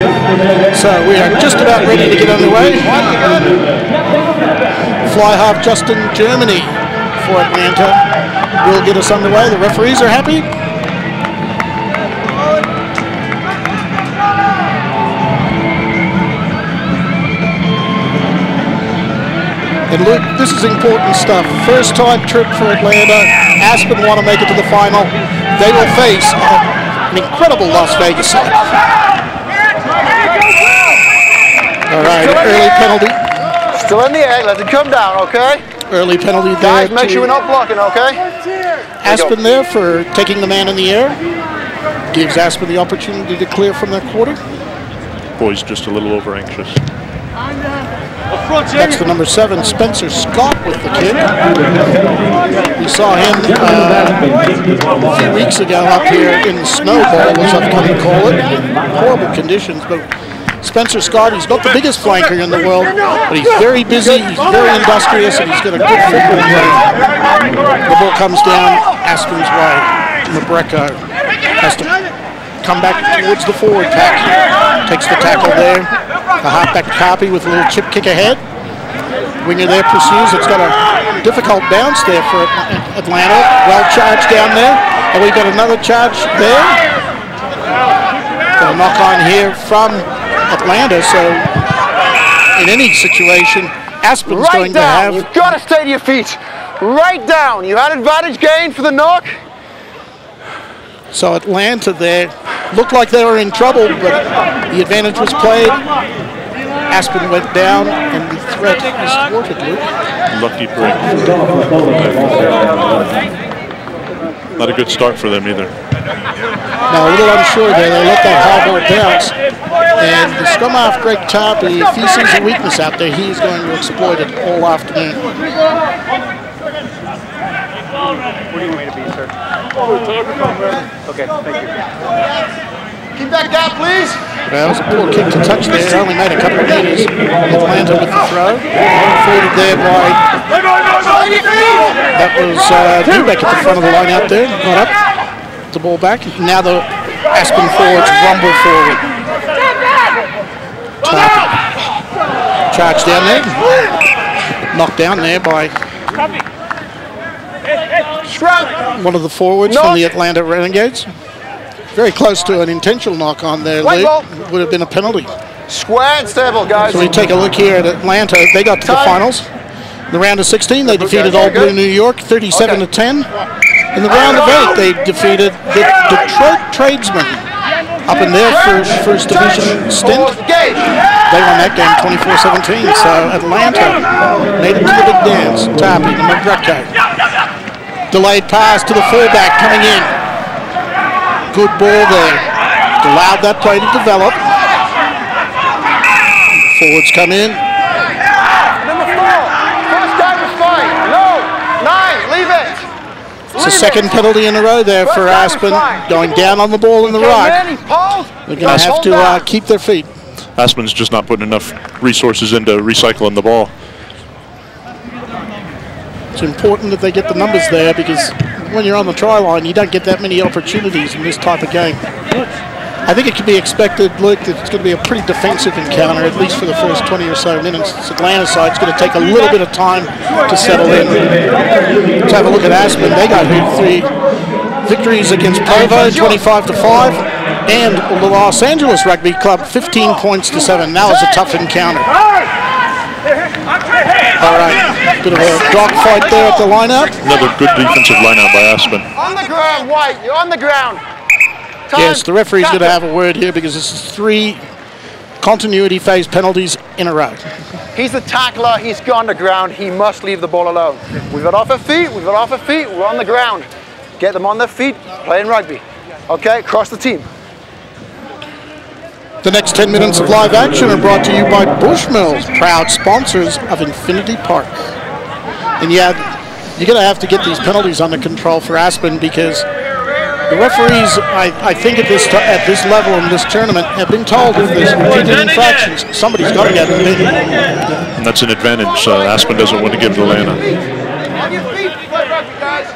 So we are just about ready to get underway. Fly half Justin, Germany for Atlanta will get us underway. The referees are happy. And Luke, this is important stuff. First time trip for Atlanta. Aspen want to make it to the final. They will face an incredible Las Vegas side. All right, early penalty. Still in the air, let it come down, okay? Early penalty there. Guys, make sure we're not blocking, okay? Aspen there for taking the man in the air. Gives Aspen the opportunity to clear from that quarter. Boy's just a little over anxious. Next to number 7, Spencer Scott with the kick. We saw him a few weeks ago up here in Snowball, as I've come to call it. Horrible conditions, but Spencer Scott, he's not the biggest flanker in the world, but he's very busy, he's very industrious, and he's got a good football game. The ball comes down Aspen's way. Mabrecco has to come back towards the forward pack. Takes the tackle there. The halfback Carpy with a little chip kick ahead. Winger there pursues. It's got a difficult bounce there for Atlanta. Well charged down there. And we've got another charge there. Got a knock on here from Atlanta, so in any situation, Aspen's right going down. to have... You've got to stay to your feet. Right down. You had advantage gain for the knock. So Atlanta there looked like they were in trouble, but the advantage was played. Aspen went down, and the threat is thwarted, Luke. Lucky break. Not a good start for them either. Now a little unsure there. They let that high ball bounce. And the scrum half, Greg Tarpey, if he sees a weakness out there, he's going to exploit it all afternoon. Where do you want me to be, sir? Okay, thank you. Keep that gap, please. That was a poor kick to touch there. It only made a couple of meters. Atlanta with the throw. Forwarded there by... That was Dubek at the front of the line out there. Got up. The ball back. Now the Aspen forwards rumble forward. Tarpey. Charge down there. Knocked down there by one of the forwards from the Atlanta Renegades. Very close to an intentional knock on there, Luke. Would have been a penalty. Square and stable, guys. So we take a look here at Atlanta. They got to the finals. In the round of 16, they defeated All Blue New York 37-10. In the round of 8, they defeated the Detroit Tradesmen up in their first division stint. They won that game 24-17. So Atlanta made it to the big dance. Tarpey, the Mabrecco. Delayed pass to the fullback coming in. Good ball there. Allowed that play to develop. Forwards come in. Number 4. First guy was fine. No. 9. Leave it. It's a second penalty in a row there for Aspen. Going down on the ball in the rock. They're going to have to keep their feet. Aspen's just not putting enough resources into recycling the ball. It's important that they get the numbers there, because when you're on the try line, you don't get that many opportunities in this type of game. I think it can be expected, Luke, that it's going to be a pretty defensive encounter, at least for the first 20 or so minutes. This Atlanta side's going to take a little bit of time to settle in. Let's have a look at Aspen. They got 3 victories against Provo, 25-5, and the Los Angeles Rugby Club, 15 points to 7. That was a tough encounter. All right, bit of a dogfight there at the lineup. Another good defensive lineout by Aspen. On the ground, White. You're on the ground. Time. Yes, the referee's going to have a word here, because this is 3 continuity phase penalties in a row. He's the tackler. He's gone to ground. He must leave the ball alone. We've got off our feet. We've got off our feet. We're on the ground. Get them on their feet. Playing rugby. Okay, across the team. The next 10 minutes of live action are brought to you by Bushmills, proud sponsors of Infinity Park. And yeah, you're going to have to get these penalties under control for Aspen, because the referees, I think at this level in this tournament, have been told if there's repeated infractions, somebody's got to get them in. And that's an advantage Aspen doesn't want to give to Atlanta. On your feet, play rugby, guys.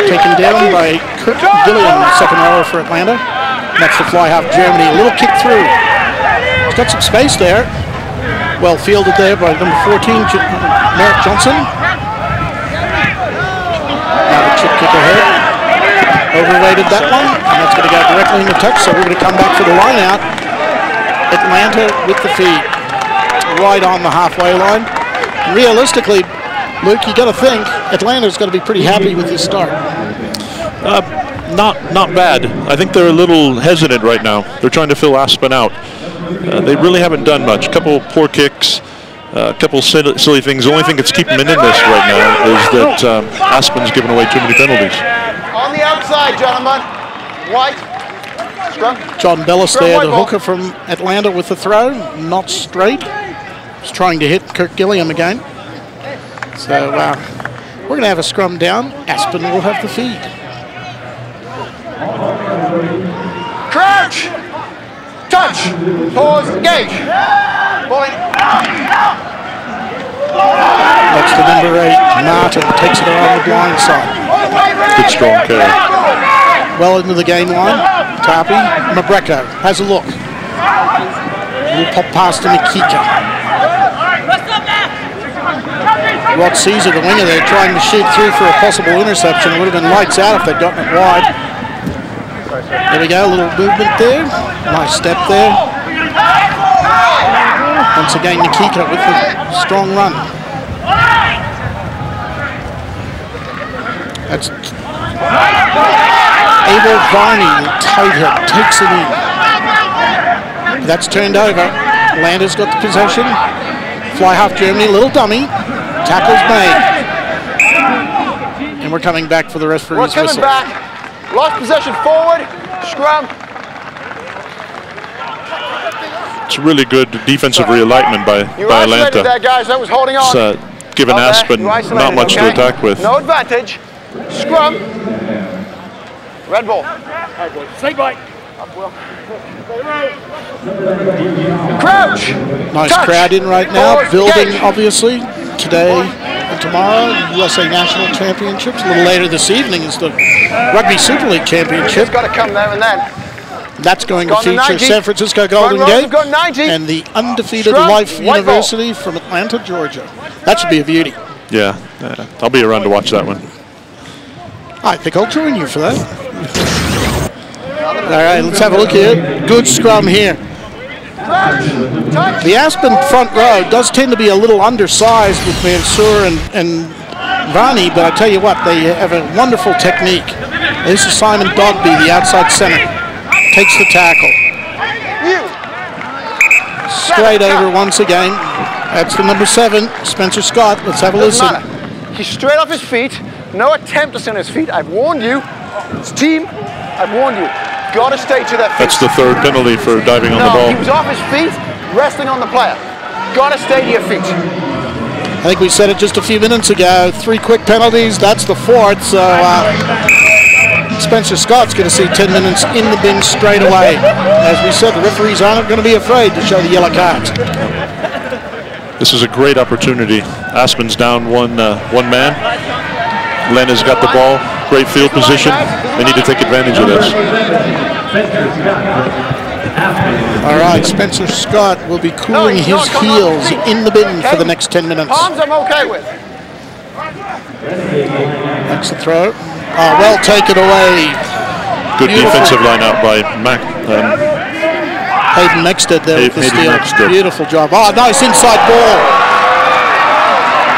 Taken down by Kirk Gilliam, second rower for Atlanta. That's the fly half Germany. A little kick through. He's got some space there. Well fielded there by number 14, Merritt Johnson. Now the chip kick ahead. Overrated that one, and that's going to go directly in the touch, so we're going to come back for the line out. Atlanta with the feed. Right on the halfway line. Realistically, Luke, you got to think Atlanta's going to be pretty happy with this start. Not bad. I think they're a little hesitant right now. They're trying to fill Aspen out. They really haven't done much. A couple poor kicks, a couple silly things. The only thing that's keeping them in this right now is that Aspen's given away too many penalties. On the outside, gentlemen. White. Scrum. John Bellis there, the hooker from Atlanta with the throw. Not straight. He's trying to hit Kirk Gilliam again. So we're going to have a scrum down. Aspen will have the feed. Crouch. Touch. Pause. Engage. Bowling. That's the number 8. Martin takes it around the blind side. Good strong carry. Well into the game line. Tarpey. Mabrecco has a look. We'll pop past to Nikita. Rod Caesar, the winger there, trying to shoot through for a possible interception. It would have been lights out if they'd gotten it wide. There we go, a little movement there. Nice step there. Once again, Nikita with the strong run. That's Abel Varney, tight hit, takes it in. That's turned over. Atlanta's got the possession. Fly half Germany, little dummy. Tackle's made. And we're coming back for the referee's whistle. We're coming back. Lost possession forward. Scrum. It's really good defensive realignment by Atlanta. There, guys. That was holding on. It's given Aspen not much to attack with. No advantage. Scrum. Red ball. Snake bite. Crouch. Nice Touch. crowd in right now. Forward. Building, Engage. obviously, today and tomorrow. USA National Championships. A little later this evening is the Rugby Super League Championship. It's got to come there and then. That's going to Gone to feature 90. San Francisco Golden Front rows Gate have got 90. and the undefeated Scrum. Life White University from Atlanta, Georgia. That should be a beauty. Yeah, I'll be around to watch that one. I think I'll join you for that. All right, let's have a look here. Good scrum here. The Aspen front row does tend to be a little undersized with Mansour and Varney, but I tell you what, they have a wonderful technique. This is Simon Dogby, the outside center. Takes the tackle. Straight over once again. That's the number 7, Spencer Scott. Let's have a listen. He's straight off his feet. No attempt to stand on his feet. I've warned you. It's team. I've warned you. Got to stay to their feet. That's the 3rd penalty for diving on the ball. He was off his feet, resting on the player. Got to stay to your feet. I think we said it just a few minutes ago. 3 quick penalties. That's the 4th. So Spencer Scott's going to see 10 minutes in the bin straight away. As we said, the referees aren't going to be afraid to show the yellow cards. This is a great opportunity. Aspen's down one man. Atlanta's got the ball. Great field position. They need to take advantage of this. All right, Spencer Scott will be cooling his heels in the bin for the next 10 minutes. Palms I'm okay with. That's the throw. Oh, well taken away. Good defensive line out by Hayden Mexted there with the steal. Mexted. Beautiful job. Oh, nice inside ball.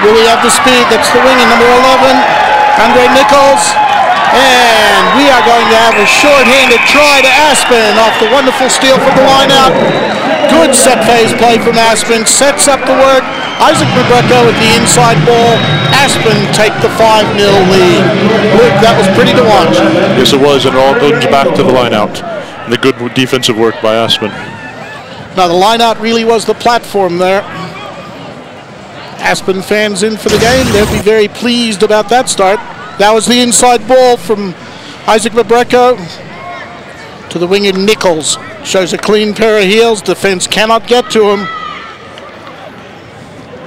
Will he have the speed? That's the winger, number 11, Andre Nichols. And we are going to have a short-handed try to Aspen off the wonderful steal from the line-out. Good set phase play from Aspen. Sets up the work. Isaac Mabrecco with the inside ball. Aspen take the 5-0 lead. Luke, that was pretty to watch. Yes, it was, and it all goes back to the line-out. The good defensive work by Aspen. Now, the line-out really was the platform there. Aspen fans in for the game. They'll be very pleased about that start. That was the inside ball from Isaac Mabrecco to the winger Nichols. Shows a clean pair of heels. Defense cannot get to him.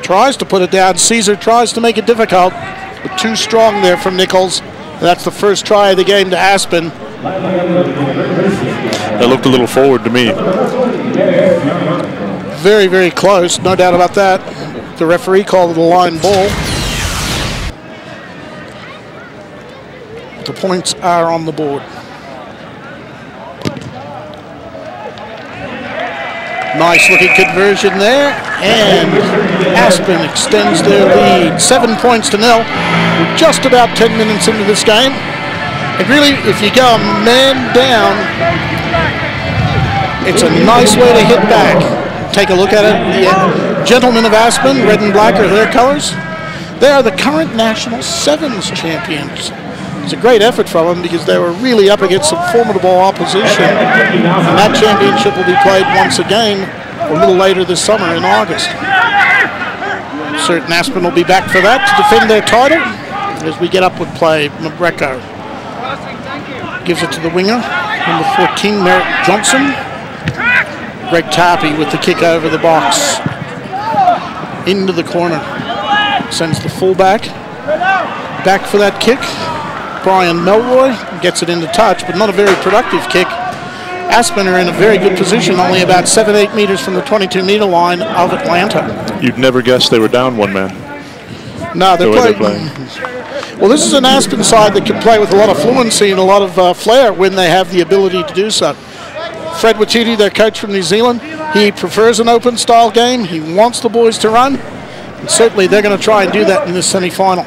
Tries to put it down. Caesar tries to make it difficult. but too strong there from Nichols. That's the first try of the game to Aspen. That looked a little forward to me. Very, very close, no doubt about that. The referee called it a line ball. The points are on the board. Nice looking conversion there, and Aspen extends their lead 7 points to 0. We're just about 10 minutes into this game. And really, if you go a man down, it's a nice way to hit back. Take a look at it. The gentlemen of Aspen, red and black are their colors. They are the current national sevens champions. It's a great effort from them because they were really up against some formidable opposition. And that championship will be played once again a little later this summer in August. Certain Aspen will be back for that to defend their title as we get up with play. Mabreco gives it to the winger, number 14, Merritt Johnson. Greg Tarpey with the kick over the box. Into the corner. Sends the fullback back for that kick. Brian Melroy gets it into touch, but not a very productive kick. Aspen are in a very good position, only about 7-8 meters from the 22-meter line of Atlanta. You'd never guess they were down one man. No, they're playing. Well, this is an Aspen side that can play with a lot of fluency and a lot of flair when they have the ability to do so. Fred Wachiti, their coach from New Zealand, he prefers an open style game. He wants the boys to run. And certainly they're going to try and do that in this semi-final.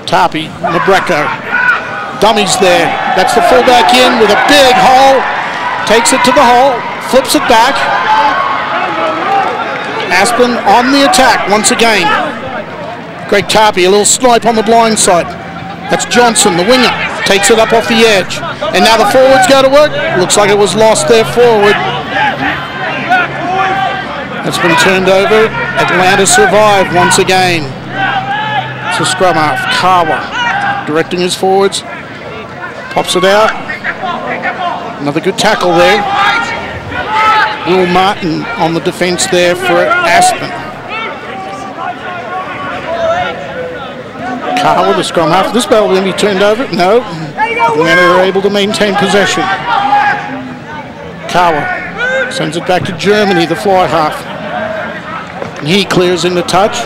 Tarpey, Mabreco, dummies there. That's the fullback in with a big hole. Takes it to the hole, flips it back. Aspen on the attack once again. Greg Tarpey, a little snipe on the blind side. That's Johnson, the winger, takes it up off the edge. And now the forwards go to work. Looks like it was lost there forward. That's been turned over. Atlanta survived once again. It's a scrum half. Kawa directing his forwards. Pops it out. Another good tackle there. Will Martin on the defense there for Aspen. Kawa, the scrum half. This ball will be turned over. No. Atlanta are able to maintain possession. Kawa sends it back to Germany, the fly half. And he clears into touch.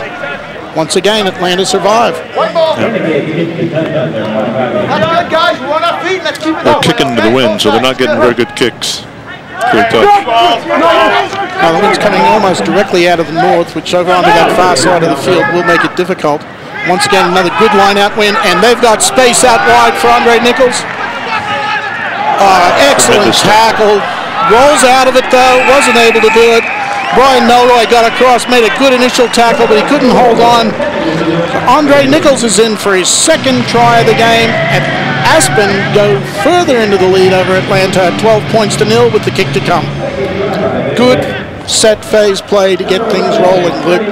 Once again, Atlanta survive. They're kicking to the wind, so they're not getting very good kicks. Good touch. Now the wind's coming almost directly out of the north, which over onto that far side of the field will make it difficult. Once again, another good line-out win, and they've got space out wide for Andre Nichols. Excellent tackle. Rolls out of it, though. Wasn't able to do it. Brian Melroy got across, made a good initial tackle, but he couldn't hold on. Andre Nichols is in for his second try of the game, and Aspen go further into the lead over Atlanta at 12 points to 0 with the kick to come. Good set phase play to get things rolling, Luke.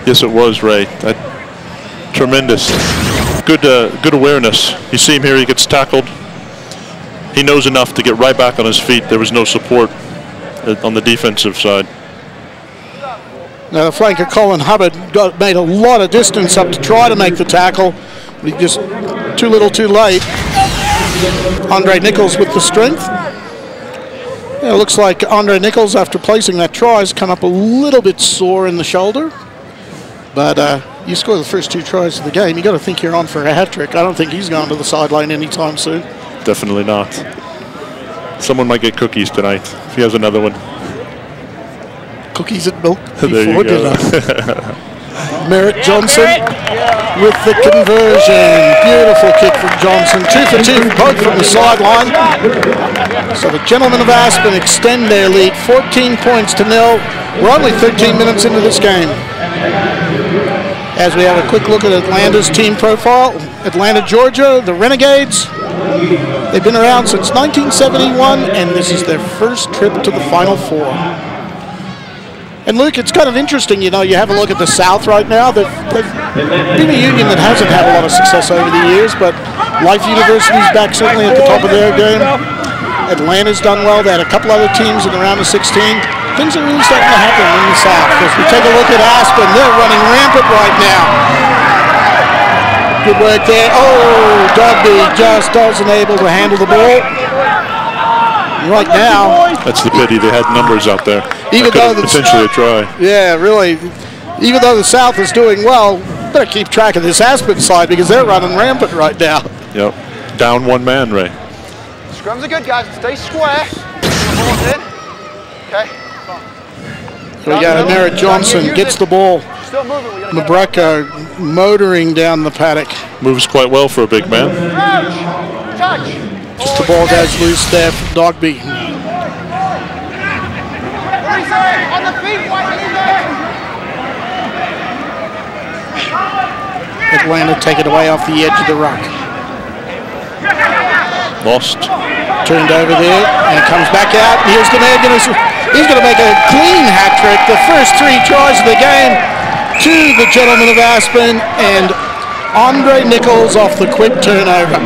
Yes, it was, Ray. Tremendous. Good awareness. You see him here, he gets tackled. He knows enough to get right back on his feet. There was no support on the defensive side. Now the flanker Colin Hubbard made a lot of distance up to try to make the tackle. But he just too little too late. Andre Nichols with the strength. Yeah, it looks like Andre Nichols, after placing that try, has come up a little bit sore in the shoulder. But you score the first two tries of the game, you got to think you're on for a hat-trick. I don't think he's going to the sideline anytime soon. Definitely not. Someone might get cookies tonight if he has another one. Cookies and milk There before you go. dinner. Merritt Johnson with the conversion. Beautiful kick from Johnson. 2 for 2, both from the sideline. So the gentlemen of Aspen extend their lead 14 points to 0. We're only 13 minutes into this game. As we have a quick look at Atlanta's team profile. Atlanta, Georgia, the Renegades. They've been around since 1971, and this is their first trip to the Final Four. And Luke, it's kind of interesting, you know, you have a look at the South right now. They've been a union that hasn't had a lot of success over the years, but Life University's back certainly at the top of their game. Atlanta's done well. They had a couple other teams in the round of 16. Things are really starting to happen in the South. As we take a look at Aspen, they're running rampant right now. Good work there. Oh, Rugby just wasn't able to handle the ball. Right now, that's the pity. They had numbers out there. Even though potentially a try. Yeah, really. Even though the South is doing well, better keep track of this Aspen side because they're running rampant right now. Yep. Down one man, Ray. Scrums are good, guys. Stay square. Okay. So we got Merritt Johnson gets the ball. Still moving. Mabreka motoring down the paddock. Moves quite well for a big man. Touch. Just the ball goes loose there from Dogby. On the feet, Atlanta take it away off the edge of the ruck. Lost. Turned over there and comes back out. He's going to make a clean hat trick. The first 3 tries of the game to the gentleman of Aspen and Andre Nichols off the quick turnover.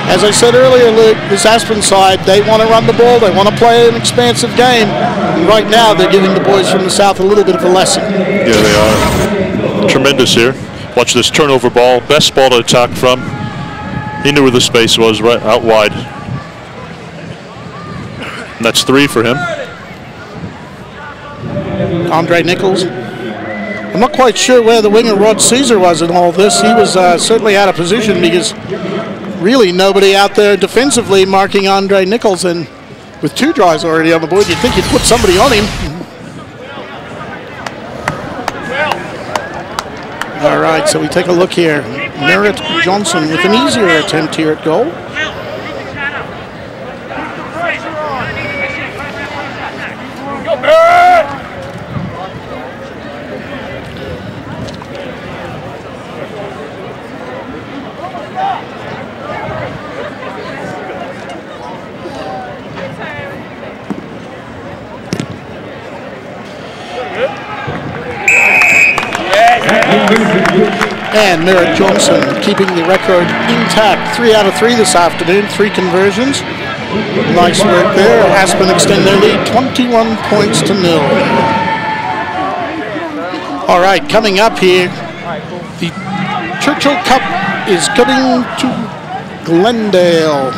As I said earlier, Luke, this Aspen side, they want to run the ball. They want to play an expansive game. And right now, they're giving the boys from the South a little bit of a lesson. Yeah, they are. Tremendous here. Watch this turnover ball. Best ball to attack from. He knew where the space was, right out wide. And that's 3 for him. Andre Nichols. I'm not quite sure where the winger Rod Caesar was in all this. He was certainly out of position because really nobody out there defensively marking Andre Nichols, and with 2 tries already on the board, you'd think you'd put somebody on him. All right, so we take a look here. Merritt Johnson with an easier attempt here at goal. Go, Merritt! And Merritt Johnson keeping the record intact. 3 out of 3 this afternoon, 3 conversions. Nice work there. Aspen extend their lead 21 points to 0. All right, coming up here, the Churchill Cup is coming to Glendale.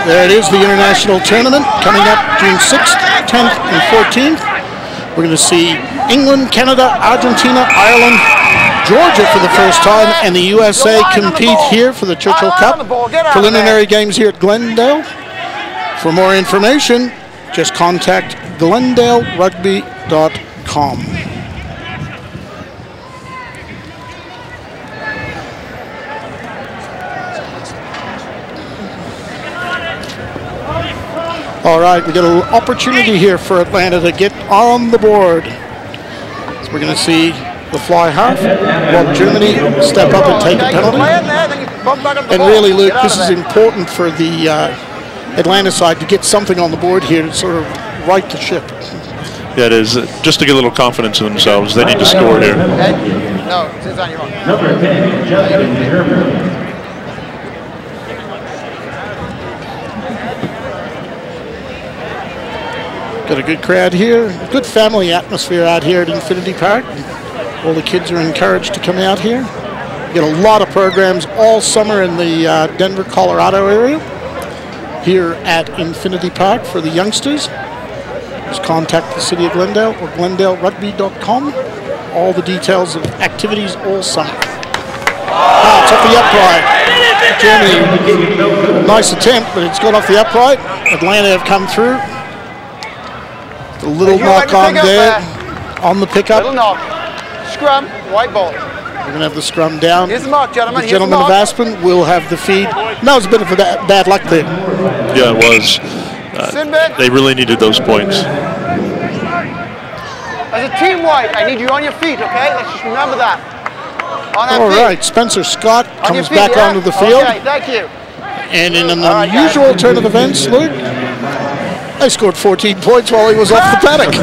There it is, the international tournament coming up June 6th, 10th, and 14th. We're going to see England, Canada, Argentina, Ireland, Georgia for the first time, and the USA compete here for the Churchill Cup. Preliminary games here at Glendale. For more information, just contact GlendaleRugby.com. All right, we got an opportunity here for Atlanta to get on the board. So we're going to see the fly half, while Germany step up and take a penalty. And really, Luke, this is important for the Atlanta side to get something on the board here to sort of right the ship. Yeah, it is. Just to get a little confidence in themselves, they need to score here. No, it's on your own. Number 10, Justin Herman. Got a good crowd here, good family atmosphere out here at Infinity Park. All the kids are encouraged to come out here. We get a lot of programs all summer in the Denver, Colorado area here at Infinity Park for the youngsters. Just contact the city of Glendale or GlendaleRugby.com. All the details of activities all summer. Ah, it's off the upright. Germany, nice attempt, but it's gone off the upright. Atlanta have come through. A little knock on there on the pickup. Little knock. Scrum, white ball. We're going to have the scrum down. Here's the mark, gentlemen. The gentleman of Aspen will have the feed. That was a bit of a bad luck there. Yeah, it was. They really needed those points. As a team white, I need you on your feet, okay? Let's just remember that. On that All feet. right, Spencer Scott On your comes feet, back yeah? onto the field. Okay, thank you. And in an unusual turn of events, Luke, they scored 14 points while he was off the paddock.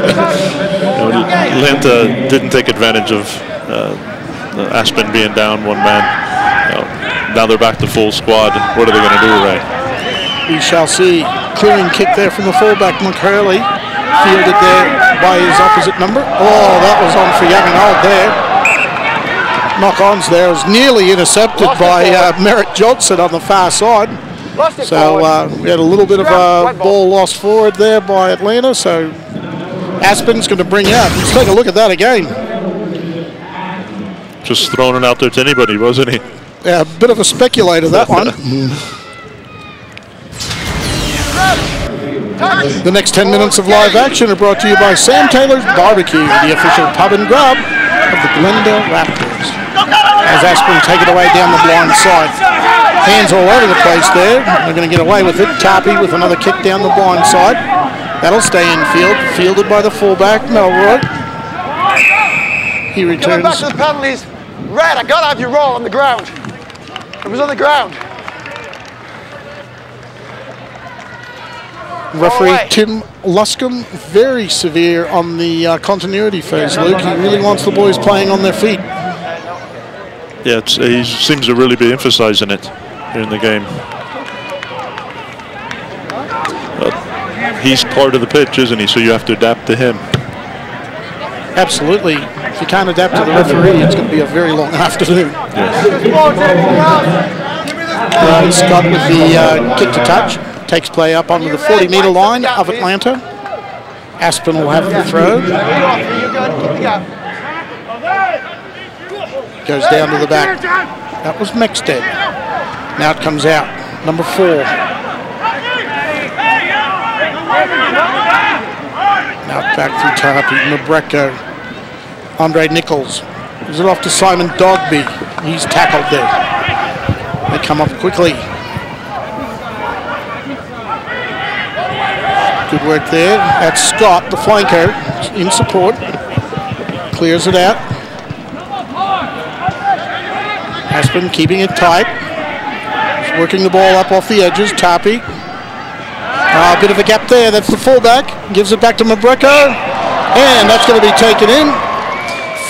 Atlanta didn't take advantage of Aspen being down one man. Now they're back to full squad. What are they going to do, Ray? We shall see. Clearing kick there from the fullback, McHurley. fielded there by his opposite number. Oh, that was on for young and old there. Knock-ons there. It was nearly intercepted by Merritt Johnson on the far side. So we had a little bit of a ball lost forward there by Atlanta. So Aspen's going to bring out. Let's take a look at that again. Just throwing it out there to anybody, wasn't he? Yeah, a bit of a speculator, that one. The next 10 minutes of live action are brought to you by Sam Taylor's Barbecue, the official pub and grub of the Glendale Raptors. As Aspen take it away down the blind side. Hands all over the place there. They're going to get away with it. Tarpey with another kick down the blind side. That'll stay in field. Fielded by the fullback, Melroy. He returns. Coming back to the penalties. Red, I got to have your roll on the ground. It was on the ground. Referee Tim Luscombe, very severe on the continuity phase, Luke. He really wants the boys playing on their feet. Yeah, he seems to really be emphasizing it here in the game. He's part of the pitch, isn't he? So you have to adapt to him. Absolutely. If you can't adapt to the referee, it's going to be a very long afternoon. Yes. Scott with the kick to touch. Takes play up onto the 40-meter line of Atlanta. Aspen will have the throw. Goes down to the back. That was Mexted. Now it comes out. Number 4. Now back through Tarpey. Mabrecco. Andre Nichols. Gives it off to Simon Dogby. He's tackled there. They come up quickly. Good work there. That's Scott, the flanker, in support. Clears it out. Aspen keeping it tight. He's working the ball up off the edges. Tarpey. A bit of a gap there. That's the fullback. Gives it back to Mabrecco. And that's going to be taken in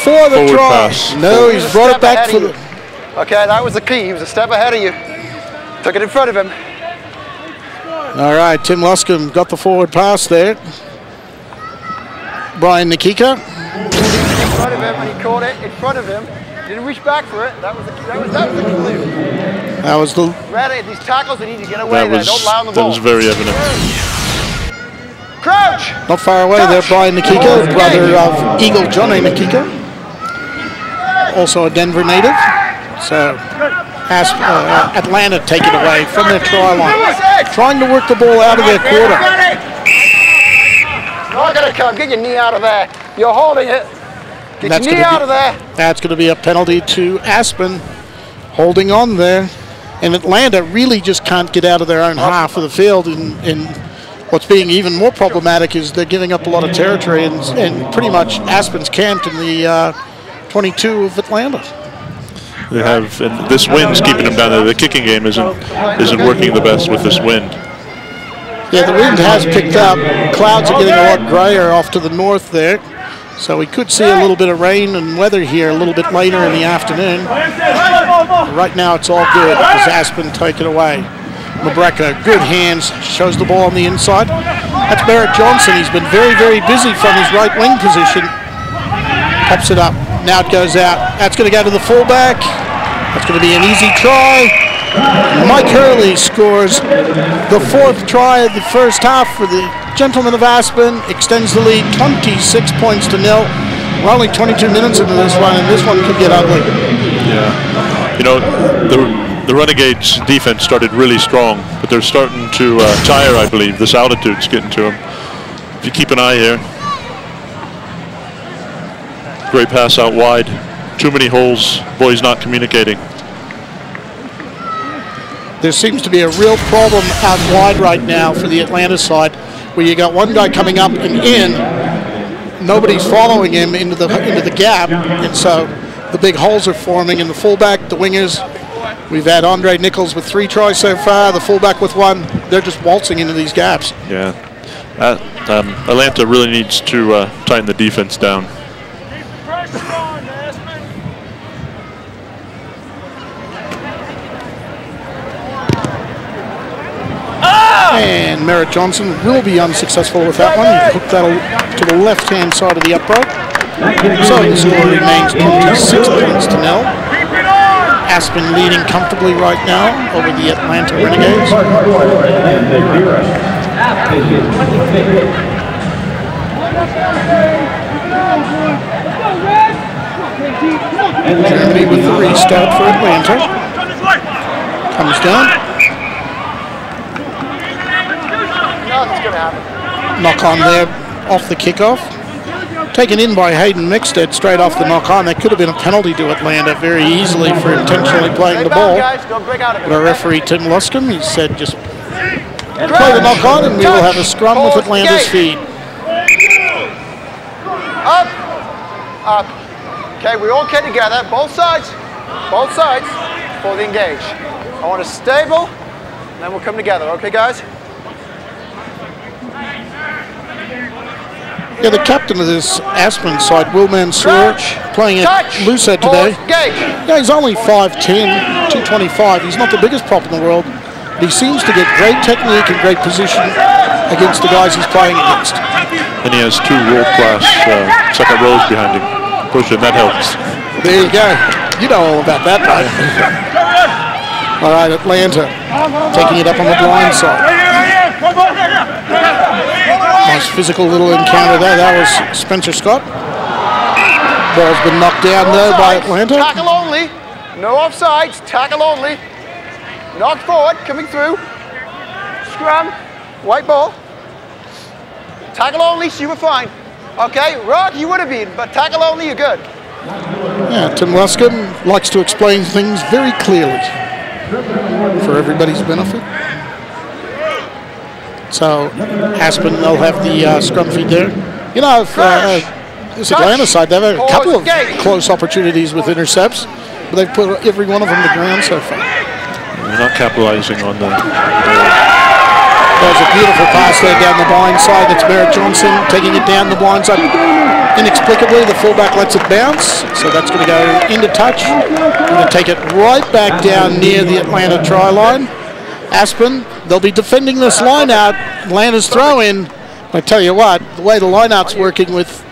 for the Forward try. pass. No, he's brought it back for the... Okay, that was the key. He was a step ahead of you. Took it in front of him. All right, Tim Luscombe got the forward pass there. Brian Nikika. In front of him, and he caught it in front of him. Didn't reach back for it. That was the key. That was the clue. That was the... Ready, these tackles, they need to get away there. Don't lie on the that ball. was very evident. Crouch! Not far away there, Brian Nikika, brother of Eagle Johnny Nikika. Also a Denver native. So Atlanta take it away from their try line. Trying to work the ball out of their quarter. Not going to come. Get your knee out of there. You're holding it. Get your knee out of there. That's going to be a penalty to Aspen. Holding on there. And Atlanta really just can't get out of their own half of the field. And what's being even more problematic is they're giving up a lot of territory. And pretty much Aspen's camped in the 22 of Atlanta. They have, and this wind's keeping them down there. The kicking game isn't working the best with this wind. Yeah, the wind has picked up. Clouds are getting a lot grayer off to the north there. So we could see a little bit of rain and weather here a little bit later in the afternoon. Right now it's all good as Aspen take it away. Mabrecco, good hands, shows the ball on the inside. That's Barrett Johnson. He's been very, very busy from his right wing position. Pops it up. Now it goes out. That's going to go to the fullback. That's going to be an easy try. Mike Hurley scores the 4th try of the first half for the Gentlemen of Aspen. Extends the lead 26 points to 0. We're only 22 minutes into this one, and this one could get ugly. Yeah. You know, the Renegades defense started really strong, but they're starting to tire, I believe. This altitude's getting to them. If you keep an eye here. Great pass out wide. Too many holes. Boys not communicating. There seems to be a real problem out wide right now for the Atlanta side, where you got one guy coming up and in, nobody's following him into the gap, and so the big holes are forming in the fullback, the wingers. We've had Andre Nichols with 3 tries so far, the fullback with 1. They're just waltzing into these gaps. Yeah. Atlanta really needs to tighten the defense down. And and Merritt Johnson will be unsuccessful with that one. He hooked that to the left-hand side of the upright. So the score remains 26 points to 0. Aspen leading comfortably right now over the Atlanta Renegades. Germany with the restart for Atlanta. Comes down. Nothing's going to happen. Knock on there off the kickoff. Taken in by Hayden Mixted straight off the knock on. That could have been a penalty to Atlanta very easily for intentionally playing the ball. But our referee Tim Luscombe, he said just play the knock on and we will have a scrum with Atlanta's feed. Up, up. Okay, we all get together, both sides for the engage. I want a stable, and then we'll come together, okay guys? Yeah, the captain of this Aspen side, Will Mansour, playing at Lucid today. Yeah, he's only 5'10", 225. He's not the biggest prop in the world, but he seems to get great technique and great position against the guys he's playing against. And he has 2 world-class second rows behind him. Pushing, that helps. There you go. You know all about that, mate. All right, Atlanta taking it up on the blind side. Nice physical little encounter there. That was Spencer Scott. Ball's been knocked down though by Atlanta. Tackle only. No offsides. Tackle only. Knock forward. Coming through. Scrum. White ball. Tackle only. So you were fine. Okay, Rock, you would have been, but tackle only, you're good. Yeah, Tim Luscombe likes to explain things very clearly for everybody's benefit. So Aspen, they'll have the scrum feed there. You know, if this Atlanta side, they've had a couple of close opportunities with intercepts, but they've put every one of them to ground so far. They're not capitalizing on the... There's a beautiful pass there down the blind side. That's Merritt Johnson taking it down the blind side. Inexplicably, the fullback lets it bounce, so that's going to go into touch. Going to take it right back down near the Atlanta try line. Aspen, they'll be defending this line out. Atlanta's throw in. I tell you what, the way the line out's working with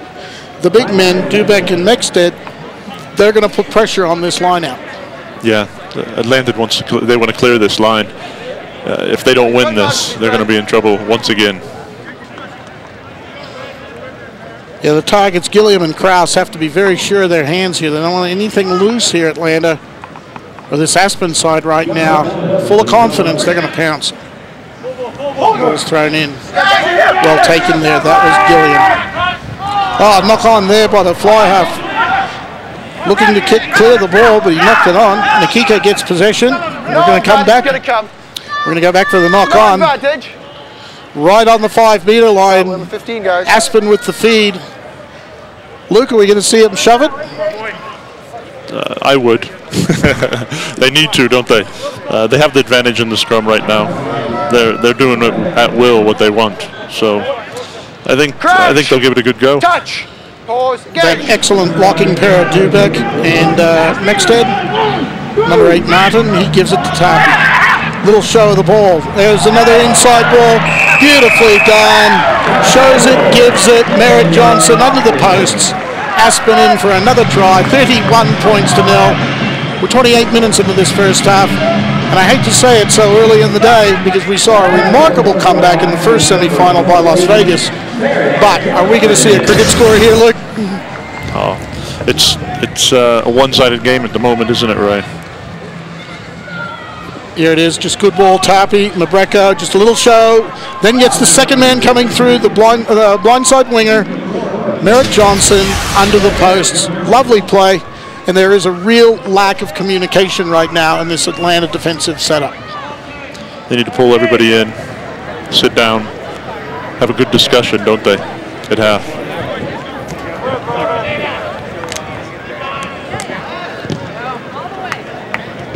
the big men, Dubek and Mexted, they're going to put pressure on this line out. Yeah, Atlanta wants to. They want to clear this line. If they don't win this, they're going to be in trouble once again. Yeah, the targets, Gilliam and Krause, have to be very sure of their hands here. They don't want anything loose here, Atlanta, or this Aspen side right now. Full of confidence, they're going to pounce. Ball's thrown in. Well taken there. That was Gilliam. Oh, knock on there by the fly half. Looking to clear the ball, but he knocked it on. Nakika gets possession. We're going to come back. We're going to go back for the knock on. Right on the 5-meter line. 15 guys. Aspen with the feed. Luke, are we going to see him shove it? I would. They need to, don't they? They have the advantage in the scrum right now. They're doing it at will what they want. So I think they'll give it a good go. Touch. Pause. That excellent blocking pair of Dubek and Mexted. Number 8 Martin, he gives it to Tarpey. Little show of the ball. There's another inside ball. Beautifully done. Shows it, gives it. Merritt Johnson under the posts. Aspen in for another try. 31 points to 0. We're 28 minutes into this first half. And I hate to say it so early in the day because we saw a remarkable comeback in the first semi-final by Las Vegas. But are we going to see a cricket score here, Luke? Oh, it's a one-sided game at the moment, isn't it, Ray? Here it is, just good ball, Tarpey, Mabreka, just a little show. Then gets the second man coming through, the blindside winger, Merritt Johnson, under the posts. Lovely play, and there is a real lack of communication right now in this Atlanta defensive setup. They need to pull everybody in, sit down, have a good discussion, don't they, at half.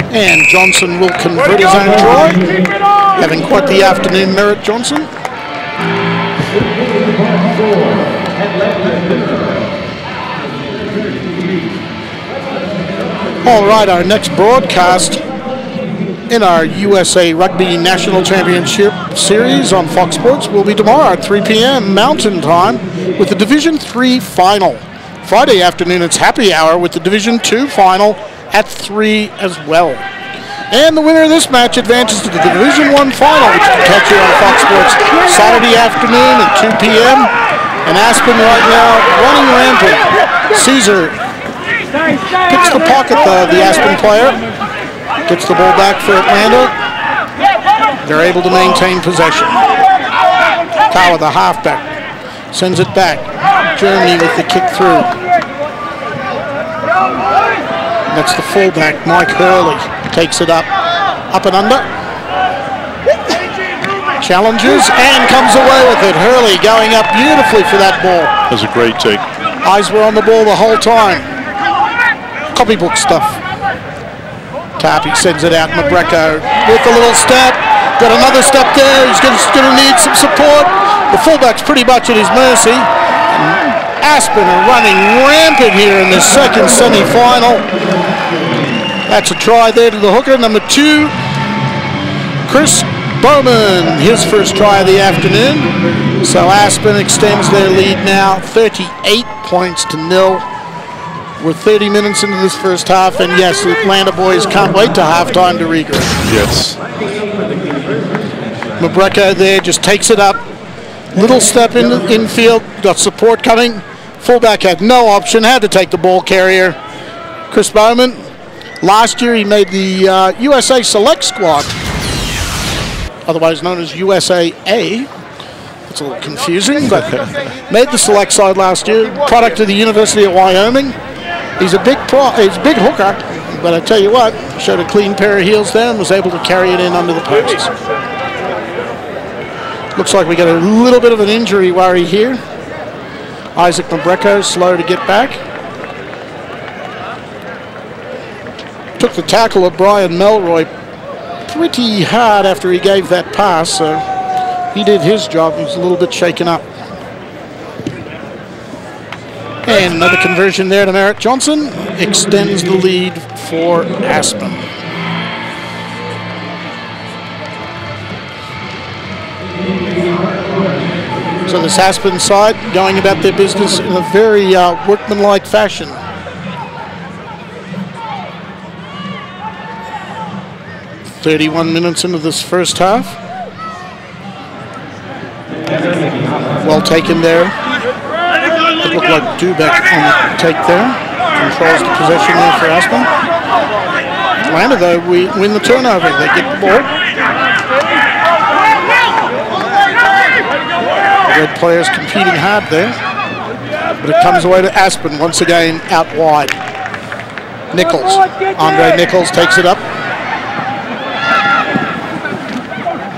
And Johnson will convert his own try, having quite the afternoon, Merritt Johnson. All right, our next broadcast in our USA Rugby National Championship Series on Fox Sports will be tomorrow at 3 p.m. Mountain Time with the Division 3 Final. Friday afternoon, it's happy hour with the Division 2 Final at 3 as well. And the winner of this match advances to the Division 1 Final, which you can catch here on Fox Sports Saturday afternoon at 2 p.m. And Aspen right now running rampant. Caesar picks the pocket, the Aspen player. Gets the ball back for Atlanta. They're able to maintain possession. Kawa, the halfback, sends it back. Germany with the kick through. That's the fullback, Mike Hurley. Takes it up and under. Challenges and comes away with it. Hurley going up beautifully for that ball. That was a great take. Eyes were on the ball the whole time. Copybook stuff. Tarpey sends it out. Mabrecco with a little step. Got another step there. He's going to need some support. The fullback's pretty much at his mercy. Aspen are running rampant here in the second semi-final. That's a try there to the hooker. Number 2, Chris Bowman, his first try of the afternoon. So Aspen extends their lead now 38 points to 0. We're 30 minutes into this first half, and yes, the Atlanta boys can't wait to halftime to regroup. Yes. Mabrecco there just takes it up. Little step in the infield, got support coming. Fullback had no option, had to take the ball carrier. Chris Bowman, last year he made the USA Select Squad, otherwise known as USAA. It's a little confusing, but made the select side last year. Product of the University of Wyoming. He's a big hooker, but I tell you what, showed a clean pair of heels there and was able to carry it in under the posts. Looks like we got a little bit of an injury worry here. Isaac Mabrecco slow to get back. Took the tackle of Brian Melroy pretty hard after he gave that pass, so he did his job. He was a little bit shaken up. And another conversion there to Merritt Johnson extends the lead for Aspen. So this Aspen side going about their business in a very workmanlike fashion. "31 minutes into this first half. Well taken there. It looked like Dubek on the take there. Controls the possession there for Aspen. Atlanta, though, we win the turnover. They get the ball. The red players competing hard there. But it comes away to Aspen once again out wide. Nichols. Andre Nichols takes it up.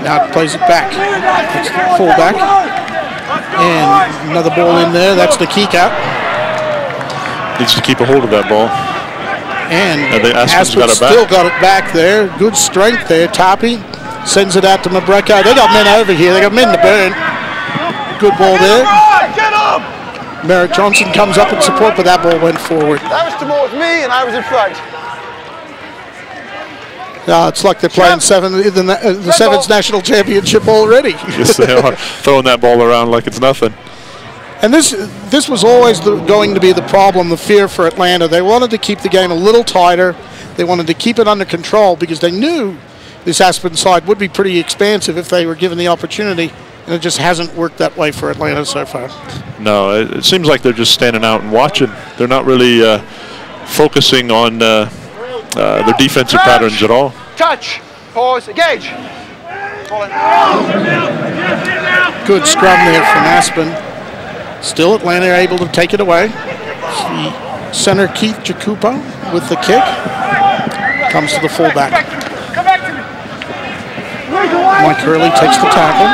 Now it plays it back. It's the fullback. And another ball in there. That's the kick out. Needs to keep a hold of that ball. And Aspen still got it back there. Good strength there. Tarpey sends it out to Mabrecco. They got men over here. They got men to burn. Good ball there. Merritt Johnson comes up in support, but that ball went forward. That was towards me, and I was in front. It's like they're playing the Sevens National Championship already. Yes, they are. Throwing that ball around like it's nothing. And this was always going to be the problem, the fear for Atlanta. They wanted to keep the game a little tighter. They wanted to keep it under control because they knew this Aspen side would be pretty expansive if they were given the opportunity. And it just hasn't worked that way for Atlanta so far. No, it seems like they're just standing out and watching. They're not really focusing on their defensive patterns at all. Touch. Pause. Engage. Good scrum there from Aspen. Still Atlanta are able to take it away. See center Keith Jacupo with the kick. Comes to the fullback. Mike Hurley takes the tackle.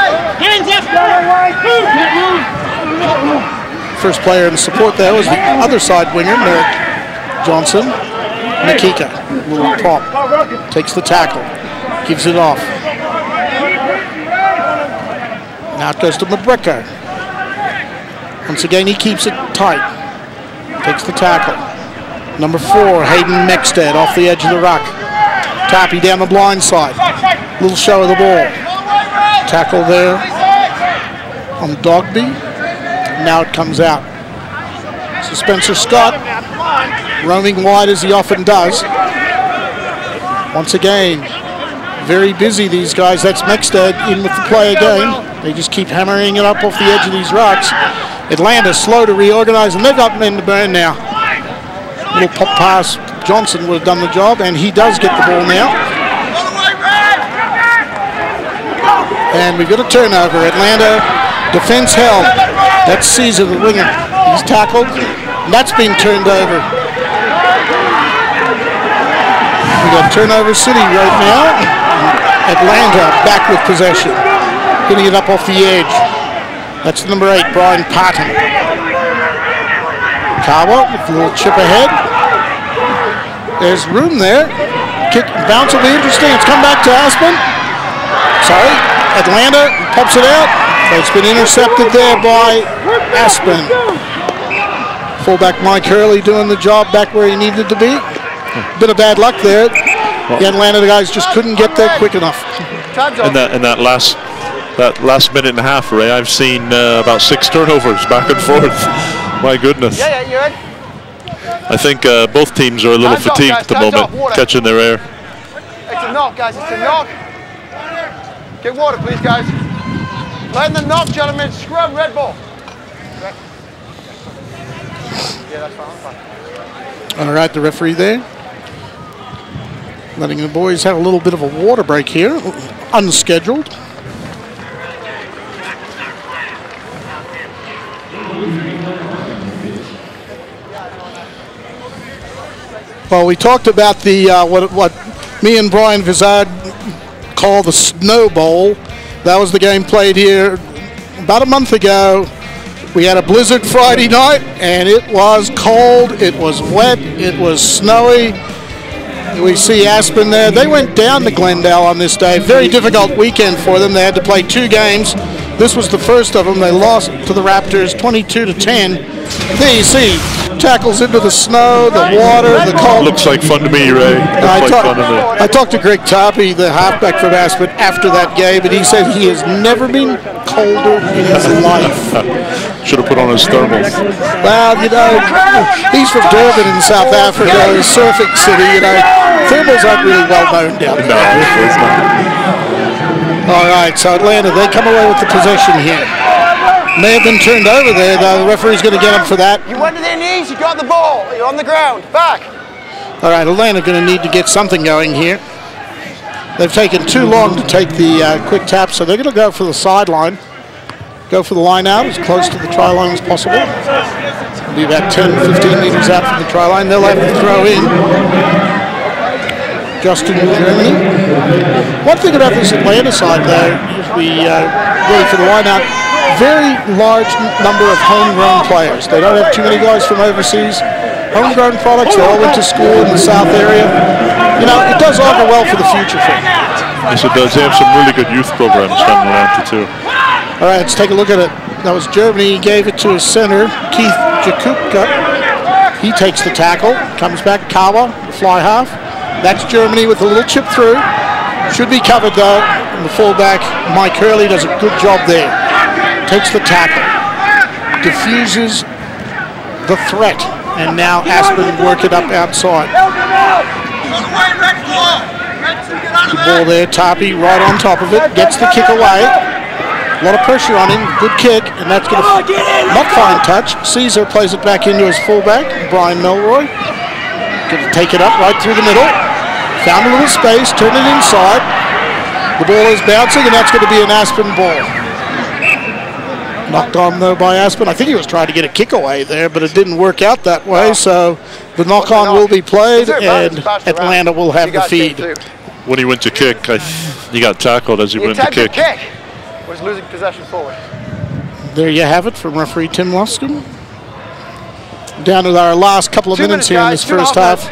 First player in support there was the other side winger, Merritt Johnson. Nikika, little pop, takes the tackle, gives it off. Now it goes to Mabrecco. Once again, he keeps it tight. Takes the tackle. Number 4, Hayden Mexted off the edge of the ruck. Tarpey down the blind side. Little show of the ball. Tackle there on Dogby. Now it comes out. So Spencer Scott roaming wide as he often does. Once again, very busy these guys. That's Mexted in with the play again. They just keep hammering it up off the edge of these rocks. Atlanta slow to reorganize, and they've got men to burn now. Little pop pass. Johnson would have done the job, and he does get the ball now. And we've got a turnover. Atlanta defense held. That's Caesar, the winger. He's tackled, and that's been turned over. We've got turnover city right now. Atlanta back with possession. Hitting it up off the edge. That's number 8, Brian Parton. Kawa with a little chip ahead. There's room there. Kick, bounce will be interesting. It's come back to Aspen. Sorry, Atlanta pops it out. But it's been intercepted there by Aspen. Fullback Mike Hurley doing the job back where he needed to be. Bit of bad luck there. The Atlanta guys just couldn't get there quick enough. In that last minute and a half, Ray, I've seen about 6 turnovers back and forth. My goodness. Yeah, you're in. I think both teams are a little fatigued at the moment, catching their air. It's a knock, guys. It's a knock. Get water, please, guys. Letting the knock, gentlemen. Scrum, red ball. Yeah, that's fine. All right, the referee there. Letting the boys have a little bit of a water break here, unscheduled. Well, we talked about the what me and Brian Vizard call the Snow Bowl. That was the game played here about a month ago. We had a blizzard Friday night, and it was cold, it was wet, it was snowy. We see Aspen there. They went down to Glendale on this day. Very difficult weekend for them. They had to play 2 games. This was the first of them. They lost to the Raptors 22-10. There you see, tackles into the snow, the water, the cold. Looks like fun to me, Ray. I talked to Greg Tarpey, the halfback from Aspen, after that game, and he said he has never been colder in his life. Should have put on his thermals. Well, you know, he's from Durban in South Africa, a surfing city, you know. Thermals aren't really well known down there. No, it's not. All right, so Atlanta, they come away with the possession here. May have been turned over there, though. The referee's going to get him for that. You went to their knees, you got the ball. You're on the ground. Back. All right, Atlanta going to need to get something going here. They've taken too long to take the quick tap, so they're going to go for the sideline. Go for the line out as close to the try line as possible. It'll be about 10, 15 meters out from the try line. They'll have to throw in. Justin, Germany. One thing about this Atlanta side, though, is we really for the line out, very large number of homegrown players. They don't have too many guys from overseas. Homegrown products, they all went to school in the South area. You know, it does augur well for the future for them. Yes, it does. They have some really good youth programs coming around too. All right, let's take a look at it. That was Germany. He gave it to his center, Keith Jakubka. He takes the tackle, comes back, Kawa, fly half. That's Germany with a little chip through. Should be covered though. And the fullback, Mike Hurley, does a good job there. Takes the tackle, diffuses the threat, and now Aspen work it up outside. The ball there, Tarpey right on top of it, gets the kick away. A lot of pressure on him, good kick, and that's going to not fine touch. Caesar plays it back into his fullback, Brian Milroy. Going to take it up right through the middle. Found a little space, turned it inside. The ball is bouncing, and that's going to be an Aspen ball. Knocked on though by Aspen. I think he was trying to get a kick away there, but it didn't work out that way. So the knock on will be played, and Atlanta will have the feed. When he went to kick, he got tackled as he went to kick. Was losing possession forward. There you have it from referee Tim Luscombe. Down to our last couple of minutes here in this first half.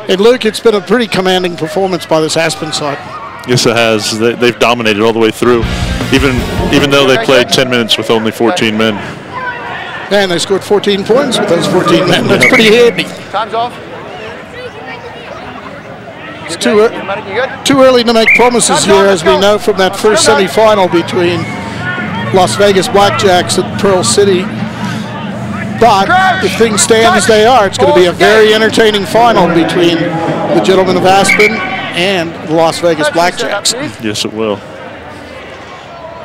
And Luke, it's been a pretty commanding performance by this Aspen side. Yes, it has. They've dominated all the way through, even though they played 10 minutes with only 14 men. And they scored 14 points with those 14 men. That's pretty handy. Time's off. It's too early to make promises here, as we know from that first semi-final between Las Vegas Blackjacks and Pearl City. But if things stand as they are, it's going to be a very entertaining final between the Gentlemen of Aspen and the Las Vegas Blackjacks. Yes, it will.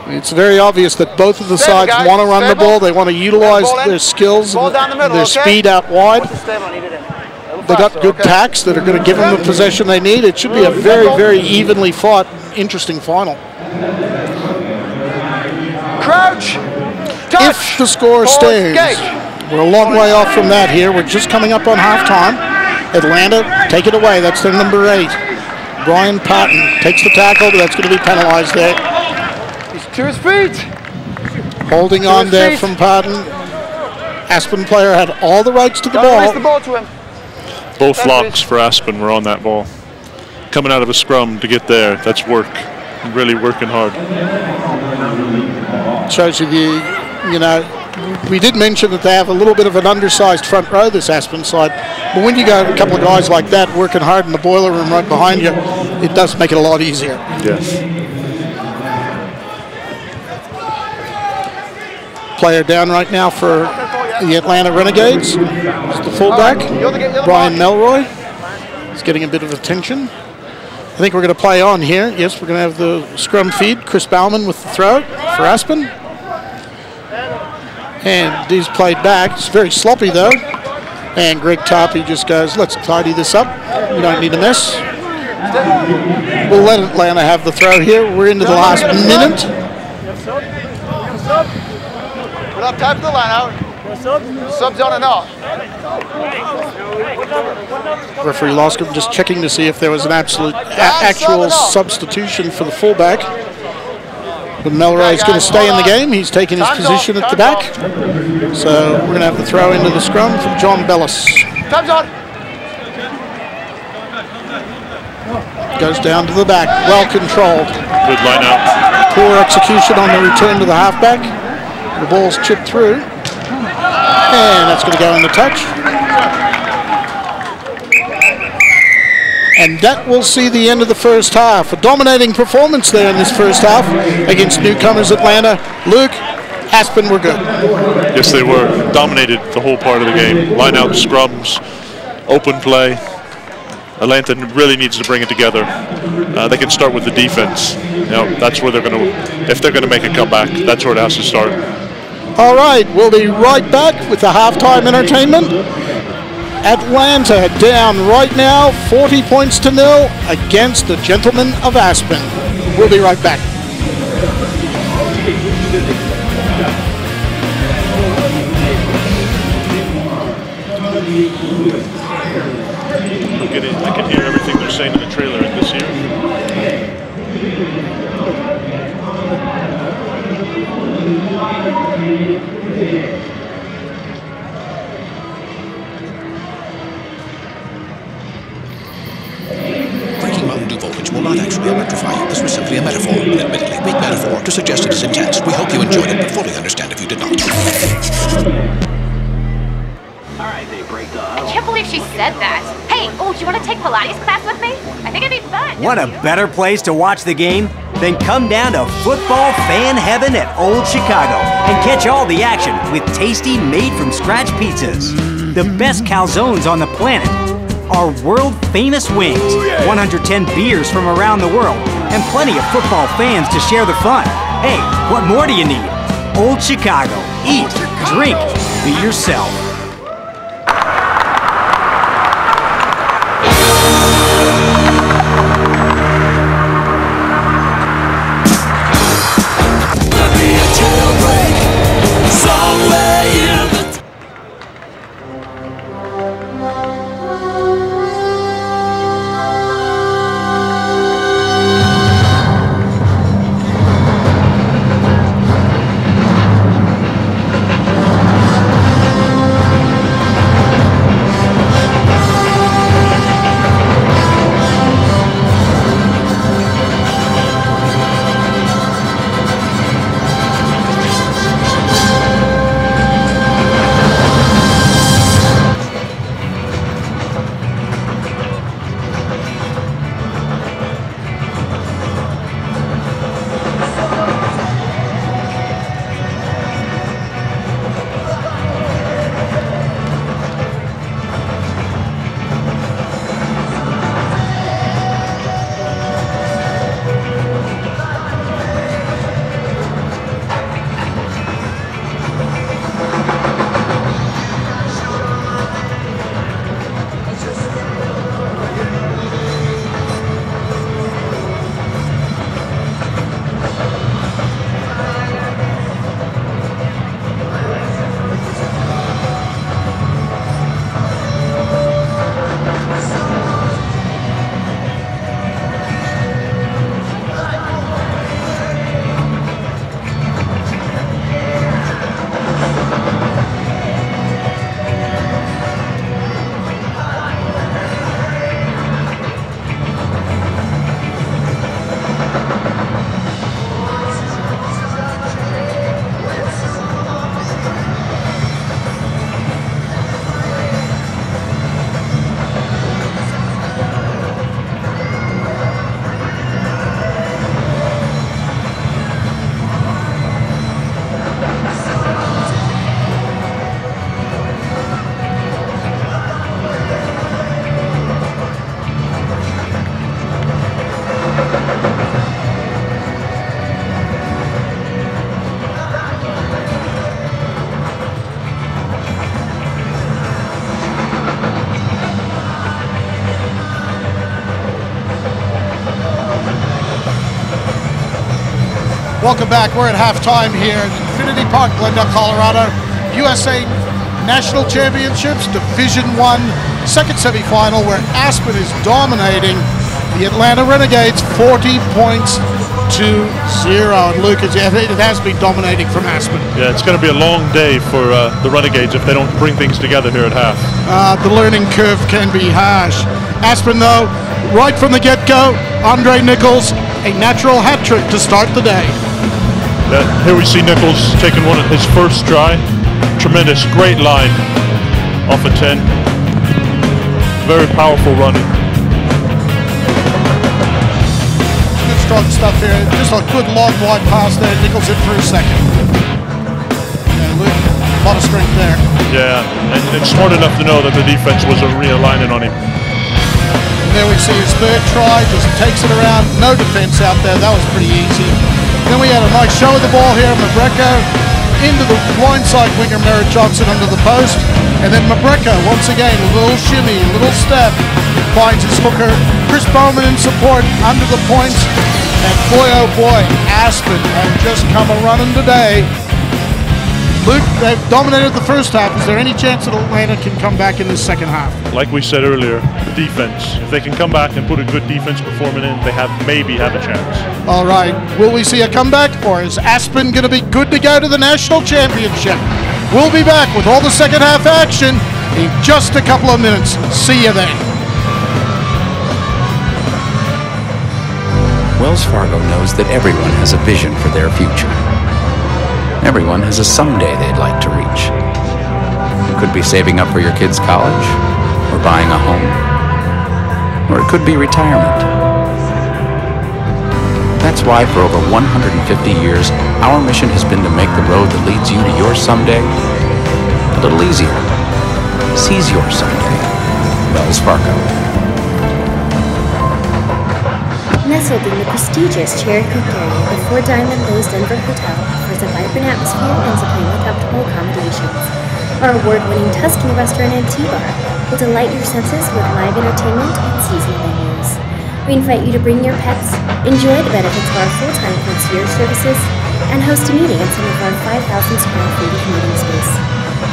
It's very obvious that both of the sides want to run the ball. They want to utilize their skills and their speed out wide. They got good tacks that are going to give them the possession they need. It should be a very, very evenly fought, interesting final. Crouch. If the score stays, we're a long way off from that here. We're just coming up on halftime. Atlanta, take it away. That's their number 8. Brian Patton takes the tackle, but that's going to be penalized there. He's to his feet. Holding on there from Patton. Aspen player had all the rights to the ball. Release the ball to him. Both locks for Aspen were on that ball. Coming out of a scrum to get there, that's work. Really working hard. Shows you we did mention that they have a little bit of an undersized front row, this Aspen side. But when you got a couple of guys like that working hard in the boiler room right behind you, it does make it a lot easier. Yes. Player down right now for the Atlanta Renegades. It's the fullback, Brian Melroy. He's getting a bit of attention. I think we're going to play on here. Yes, we're going to have the scrum feed. Chris Bauman with the throw for Aspen. And he's played back. It's very sloppy though. And Greg Toppy just goes, let's tidy this up. We don't need a mess. We'll let Atlanta have the throw here. We're into the last minute. We'll have time for the line out. Subs on and off. Referee Loscombe just checking to see if there was an actual substitution for the fullback. But Melroy's going to stay in the game. He's taking his position at the back. So we're going to have the throw into the scrum from John Bellis. Time's on. Goes down to the back. Well controlled. Good line out. Poor execution on the return to the halfback. The ball's chipped through. And that's going to go in the touch. And that will see the end of the first half. A dominating performance there in this first half against newcomers Atlanta. Luke, Aspen were good. Yes, they were. Dominated the whole part of the game. Line out scrums, open play. Atlanta really needs to bring it together. They can start with the defense. That's where they're going to, if they're going to make a comeback, that's where it has to start. All right, we'll be right back with the halftime entertainment. Atlanta down right now, 40 points to 0 against the Gentlemen of Aspen. We'll be right back. I can hear everything they're saying in the trailer at this here. Breaking Mountain Dew voltage will not actually electrify you. This was simply a metaphor, an admittedly weak metaphor, to suggest it is intense. We hope you enjoyed it, but fully understand if you did not. I can't believe she said that. Hey, do you want to take Pilates class with me? I think it'd be fun. Want a better place to watch the game? Then come down to football fan heaven at Old Chicago and catch all the action with tasty made-from-scratch pizzas. The best calzones on the planet. Our world-famous wings, 110 beers from around the world, and plenty of football fans to share the fun. Hey, what more do you need? Old Chicago. Eat, drink, be yourself. Welcome back. We're at halftime here at Infinity Park, Glendale, Colorado. USA National Championships, Division I, second semifinal, where Aspen is dominating the Atlanta Renegades 40 points to 0. And Luke, it has been dominating from Aspen. Yeah, it's going to be a long day for the Renegades if they don't bring things together here at half. The learning curve can be harsh. Aspen, though, right from the get-go, Andre Nichols, a natural hat trick to start the day. Here we see Nichols taking one of his first try. Tremendous, great line off a 10. Very powerful running. Good strong stuff here. Just a good long wide pass there. Nichols in for a second. Yeah, Luke, a lot of strength there. Yeah, and smart enough to know that the defense was realigning on him. And there we see his third try, just takes it around. No defense out there. That was pretty easy. Then we had a nice show of the ball here. Mabreka into the blindside winger, Merritt Johnson under the post. And then Mabreka, once again, a little shimmy, a little step, finds his hooker. Chris Bowman in support under the points. And boy, oh boy, Aspen have just come a-running today. Luke, they've dominated the first half. Is there any chance that Atlanta can come back in the second half? Like we said earlier, the defense. If they can come back and put a good defense performance in, they maybe have a chance. All right. Will we see a comeback, or is Aspen going to be good to go to the national championship? We'll be back with all the second half action in just a couple of minutes. See you then. Wells Fargo knows that everyone has a vision for their future. Everyone has a someday they'd like to reach. It could be saving up for your kids' college, or buying a home, or it could be retirement. That's why for over 150 years, our mission has been to make the road that leads you to your someday a little easier. Seize your someday. Wells Fargo. Nestled in the prestigious Cherry Creek area, the Four Diamond Lowe's Denver Hotel offers a vibrant atmosphere and supremely comfortable accommodations. Our award-winning Tuscan restaurant and tea bar will delight your senses with live entertainment and seasonal menus. We invite you to bring your pets, enjoy the benefits of our full-time concierge services, and host a meeting in some of our 5,000 square feet of meeting space.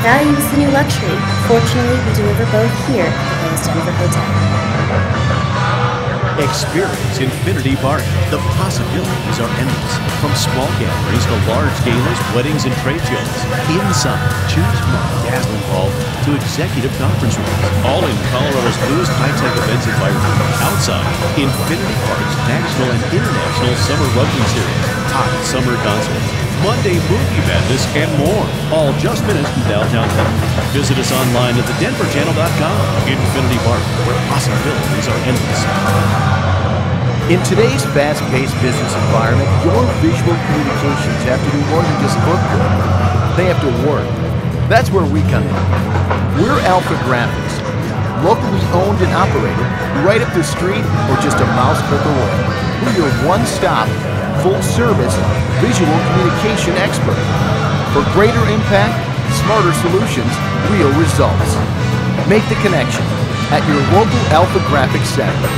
Value is the new luxury. Fortunately, we deliver both here at the Lowe's Denver Hotel. Experience Infinity Park. The possibilities are endless. From small gatherings to large galas, weddings, and trade shows. Inside, choose from a dazzling hall to executive conference rooms. All in Colorado's newest high-tech events environment. Outside, Infinity Park's national and international summer rugby series. Hot summer concerts. Monday movie madness and more. All just minutes from downtown Denver. Visit us online at thedenverchannel.com. Infinity Park, where possibilities are endless. In today's fast-paced business environment, your visual communications have to do more than just look good. They have to work. That's where we come in. We're Alpha Graphics, locally owned and operated, right up the street or just a mouse click away. We're your one-stop, full-service visual communication expert. For greater impact, smarter solutions, real results. Make the connection at your local Alpha Graphics Center.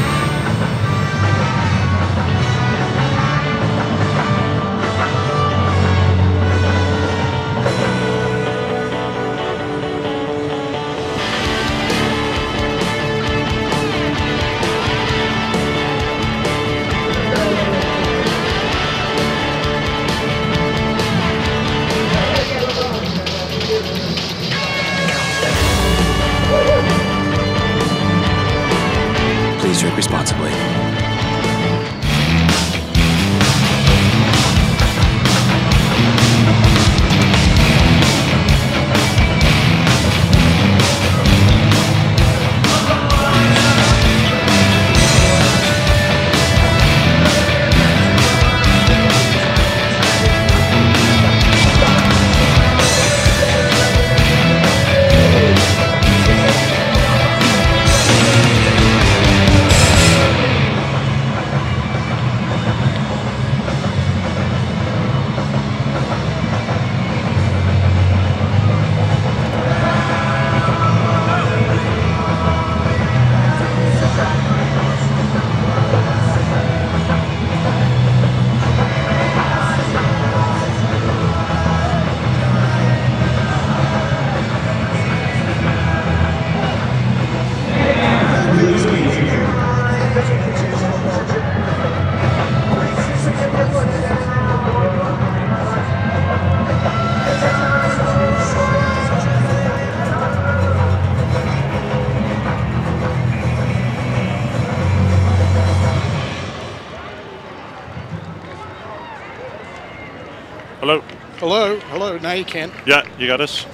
Please drink responsibly. Hello. Hello. Hello. Now you can. Yeah, you got us.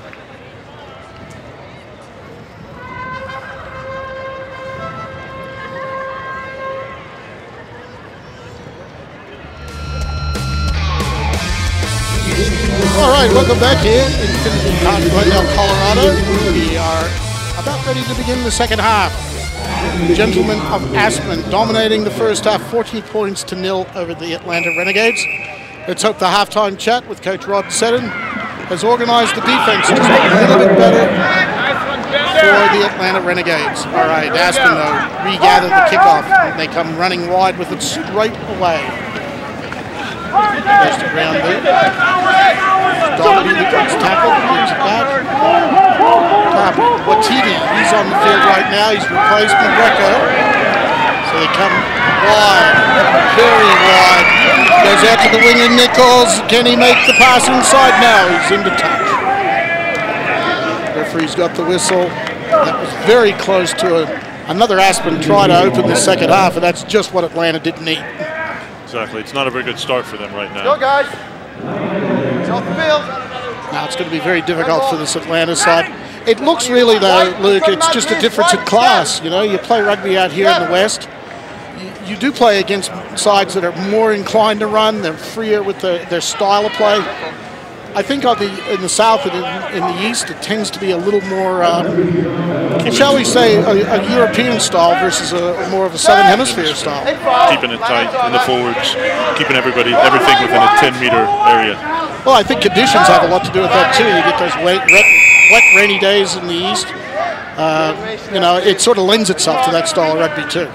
All right, welcome back here in Glendale, Colorado. We are about ready to begin the second half. The gentlemen of Aspen dominating the first half, 14 points to 0 over the Atlanta Renegades. Let's hope the halftime chat with Coach Rod Seddon has organized the defense just a little bit better for the Atlanta Renegades. All right, Aspen though regather the kickoff. They come running wide with it straight away. Goes to ground there. Doherty gets tackled, gives it back. Watiti, he's on the field right now. He's replaced Greco. So they come wide, very wide. Goes out to the winger, Nichols. Can he make the pass inside? No, he's into touch. Referee's got the whistle. That was very close to another Aspen try to open the second half, and that's just what Atlanta didn't need. Exactly. It's not a very good start for them right now. Go, guys. It's off the field. Now it's going to be very difficult for this Atlanta side. It looks really, though, Luke, it's just a difference in class. You know, you play rugby out here in the West. You do play against sides that are more inclined to run. They're freer with their style of play. I think in the South and in the East, it tends to be a little more, shall we say, a European style versus more of a Southern Hemisphere style. Keeping it tight in the forwards, keeping everything within a 10-meter area. Well, I think conditions have a lot to do with that, too. You get those wet, rainy days in the East. You know, it sort of lends itself to that style of rugby, too.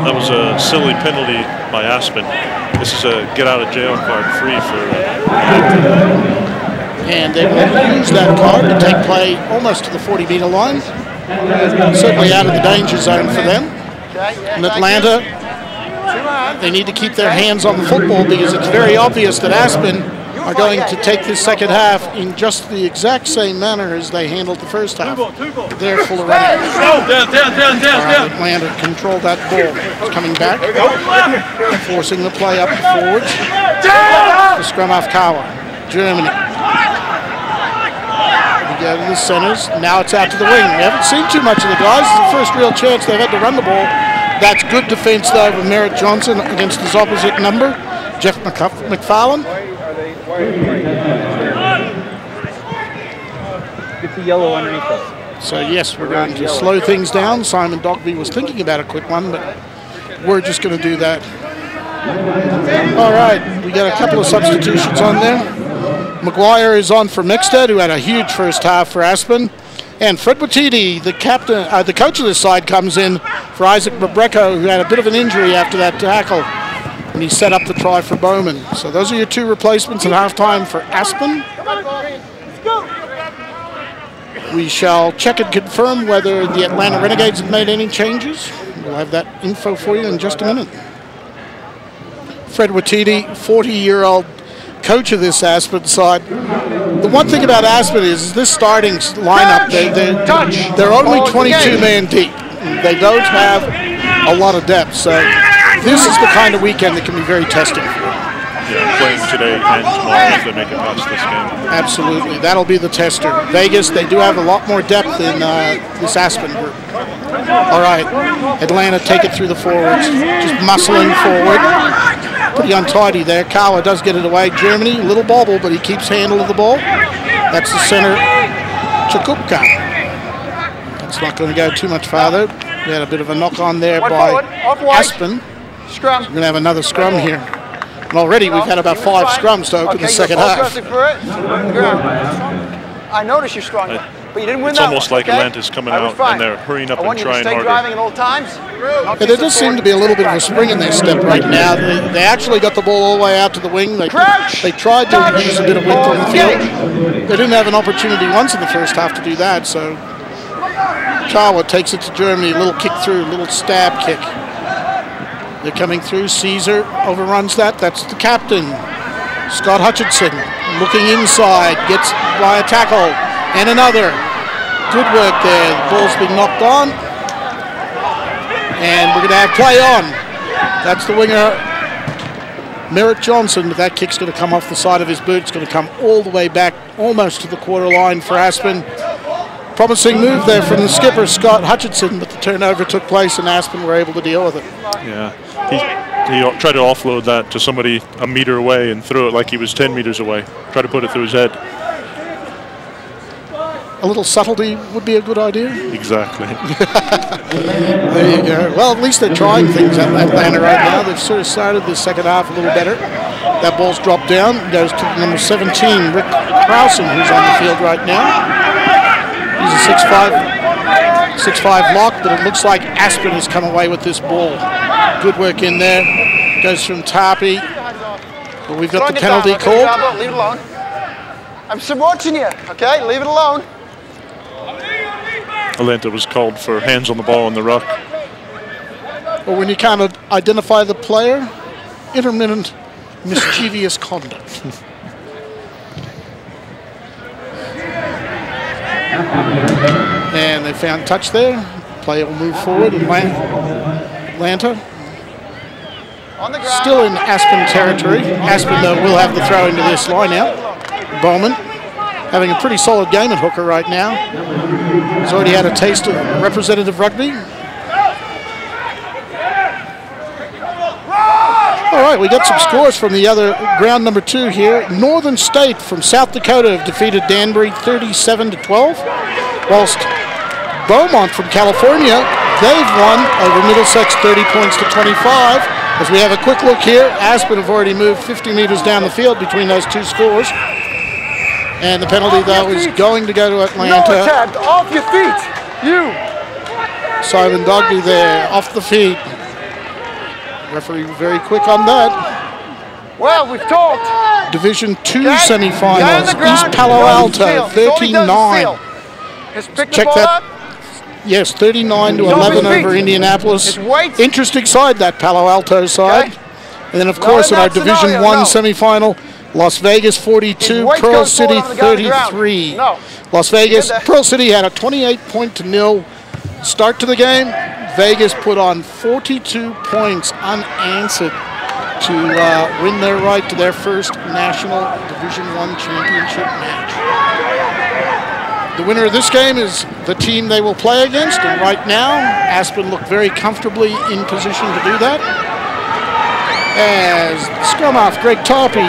That was a silly penalty by Aspen. This is a get-out-of-jail card free for... And they will use that card to take play almost to the 40-meter line. Certainly out of the danger zone for them. In Atlanta, they need to keep their hands on the football because it's very obvious that Aspen are going to take this second half in just the exact same manner as they handled the first half. They're full of running. Atlanta controlled that ball. It's coming back, forcing the play up the forwards. The scrum off Kawa, Germany. We go to the centers. Now it's out to the wing. We haven't seen too much of the guys. It's the first real chance they've had to run the ball. That's good defense though of Merritt Johnson against his opposite number, Jeff McFarlane. Get the yellow underneath us. So yes, we're going to slow things down. Simon Dogby was thinking about a quick one, but we're just going to do that. All right, we got a couple of substitutions on there. Maguire is on for Mixted, who had a huge first half for Aspen. And Fred Watiti, the captain, the coach of this side, comes in for Isaac Babreco, who had a bit of an injury after that tackle when he set up the try for Bowman. So those are your two replacements at halftime for Aspen. We shall check and confirm whether the Atlanta Renegades have made any changes. We'll have that info for you in just a minute. Fred Watiti, 40-year-old coach of this Aspen side. The one thing about Aspen is this starting lineup, they're only 22-man deep. They don't have a lot of depth, so this is the kind of weekend that can be very testing for them. Yeah, playing today and tomorrow if they make it past this game. Absolutely, that'll be the tester. Vegas, they do have a lot more depth in this Aspen group. All right, Atlanta take it through the forwards, just muscling forward. Pretty untidy there. Kawa does get it away. Germany, a little bobble, but he keeps handle of the ball. That's the center, Chakupka. That's not going to go too much farther. We had a bit of a knock on there by Aspen. Scrum. We're going to have another scrum here. And already we've had about 5 scrums to open the second half. I noticed you're strong, but you didn't win it's that almost one, like Atlanta's coming out and they're hurrying up and trying harder. Driving at all times. Yeah, there does seem to be a little bit of a spring in their step right now. They actually got the ball all the way out to the wing. They tried to use a bit of width on the field. They didn't have an opportunity once in the first half to do that, so Kawa takes it to Germany, a little kick through, a little stab kick. They're coming through. Caesar overruns that. That's the captain, Scott Hutchinson, looking inside, gets by a tackle, and another. Good work there. The ball's been knocked on. And we're going to have play on. That's the winger, Merritt Johnson, but that kick's going to come off the side of his boot. It's going to come all the way back, almost to the quarter line for Aspen. Promising move there from the skipper, Scott Hutchinson, but the turnover took place and Aspen were able to deal with it. Yeah, he tried to offload that to somebody a meter away and threw it like he was 10 meters away. Tried to put it through his head. A little subtlety would be a good idea. Exactly. There you go. Well, at least they're trying things at Atlanta right now. They've sort of started the second half a little better. That ball's dropped down, goes to number 17, Rick Krausen, who's on the field right now. He's a 6'5" lock, but it looks like Aspen has come away with this ball. Good work in there. Goes from Tarpey. But we've got the penalty called. Leave it alone. I'm still watching you, okay? Leave it alone. Atlanta was called for hands on the ball in the ruck. Or when you can't identify the player, intermittent mischievous conduct. And they found touch there. Play will move forward. Atlanta still in Aspen territory. Aspen, though, will have the throw into this line out. Bowman having a pretty solid game at hooker right now. He's already had a taste of representative rugby. All right, we got some scores from the other ground number 2 here. Northern State from South Dakota have defeated Danbury 37-12, whilst Beaumont from California, they've won over Middlesex 30 points to 25. As we have a quick look here, Aspen have already moved 50 meters down the field between those two scores. And the penalty, though, is going to go to Atlanta. No attempt, off your feet, you. Simon Dogby there, off the feet. Referee very quick on that. Well, we've talked. Division 2 semifinals, East Palo Alto, 39. Check that. Yes, 39-11 over Indianapolis. Interesting side, that Palo Alto side. And then, of course, in our Division 1 semifinal, Las Vegas 42, Pearl City 33. Las Vegas, Pearl City had a 28-0 start to the game. Vegas put on 42 points unanswered to win their right to their first National Division 1 championship match. The winner of this game is the team they will play against, and right now, Aspen look very comfortably in position to do that. As scrum off, Greg Tarpey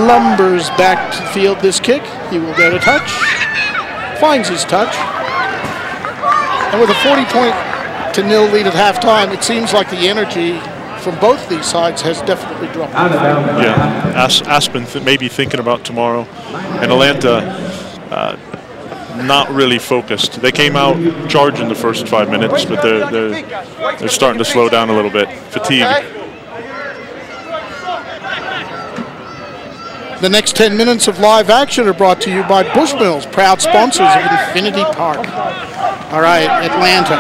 lumbers back to the field this kick. He will go to touch, finds his touch, and with a 40-0 lead at halftime, it seems like the energy from both these sides has definitely dropped off. Yeah, Aspen maybe thinking about tomorrow, and Atlanta not really focused. They came out charging the first 5 minutes, but they're starting to slow down a little bit. Fatigue. The next 10 minutes of live action are brought to you by Bushmills, proud sponsors of Infinity Park. All right, Atlanta.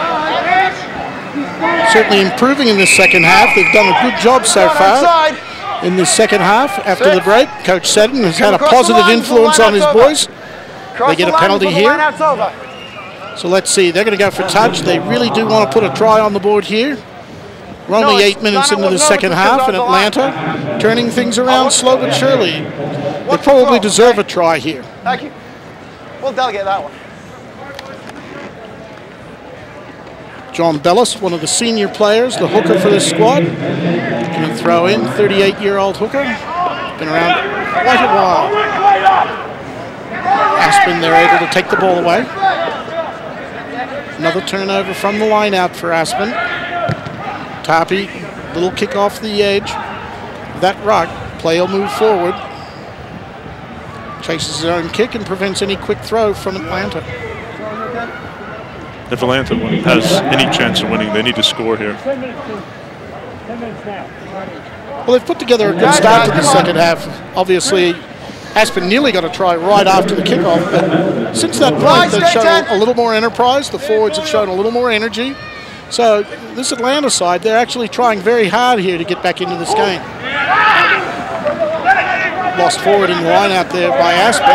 Certainly improving in this second half. They've done a good job so far in this second half. After the break, Coach Seddon has had a positive influence on his boys. They get a penalty here. So let's see. They're going to go for touch. They really do want to put a try on the board here. We're only 8 minutes into the second half in Atlanta, turning things around slow but surely. They probably deserve a try here. Thank you. We'll delegate that one. John Bellis, one of the senior players, the hooker for this squad. Going to throw in, 38-year-old hooker. Been around quite a while. Aspen, they're able to take the ball away. Another turnover from the line out for Aspen. Tarpey, little kick off the edge. That ruck, play will move forward. Chases his own kick and prevents any quick throw from Atlanta. If Atlanta has any chance of winning, they need to score here. Well, they've put together a good start to the second half. Obviously, Aspen nearly got a try right after the kickoff, but since that point, they've shown a little more enterprise. The forwards have shown a little more energy. So this Atlanta side, they're actually trying very hard here to get back into this game. Lost forward in the line out there by Aspen.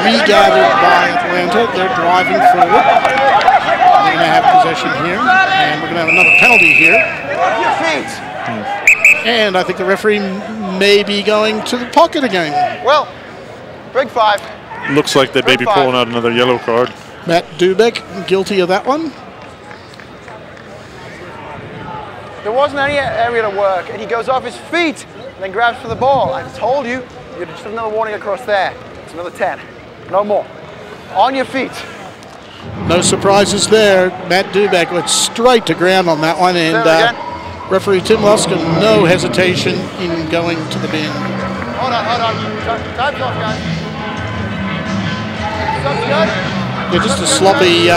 Regathered by Atlanta. They're driving forward. They're going to have possession here, and we're going to have another penalty here. And I think the referee may be going to the pocket again. Well, big 5. Looks like they may be pulling out another yellow card. Matt Dubek, guilty of that one. There wasn't any area to work, and he goes off his feet and then grabs for the ball. I told you, you just have another warning across there. It's another 10. No more. On your feet. No surprises there. Matt Dubek went straight to ground on that one, and referee Tim Luscombe, no hesitation in going to the bin. Hold on. Time's off, guys. Sub's good. Yeah, just a sloppy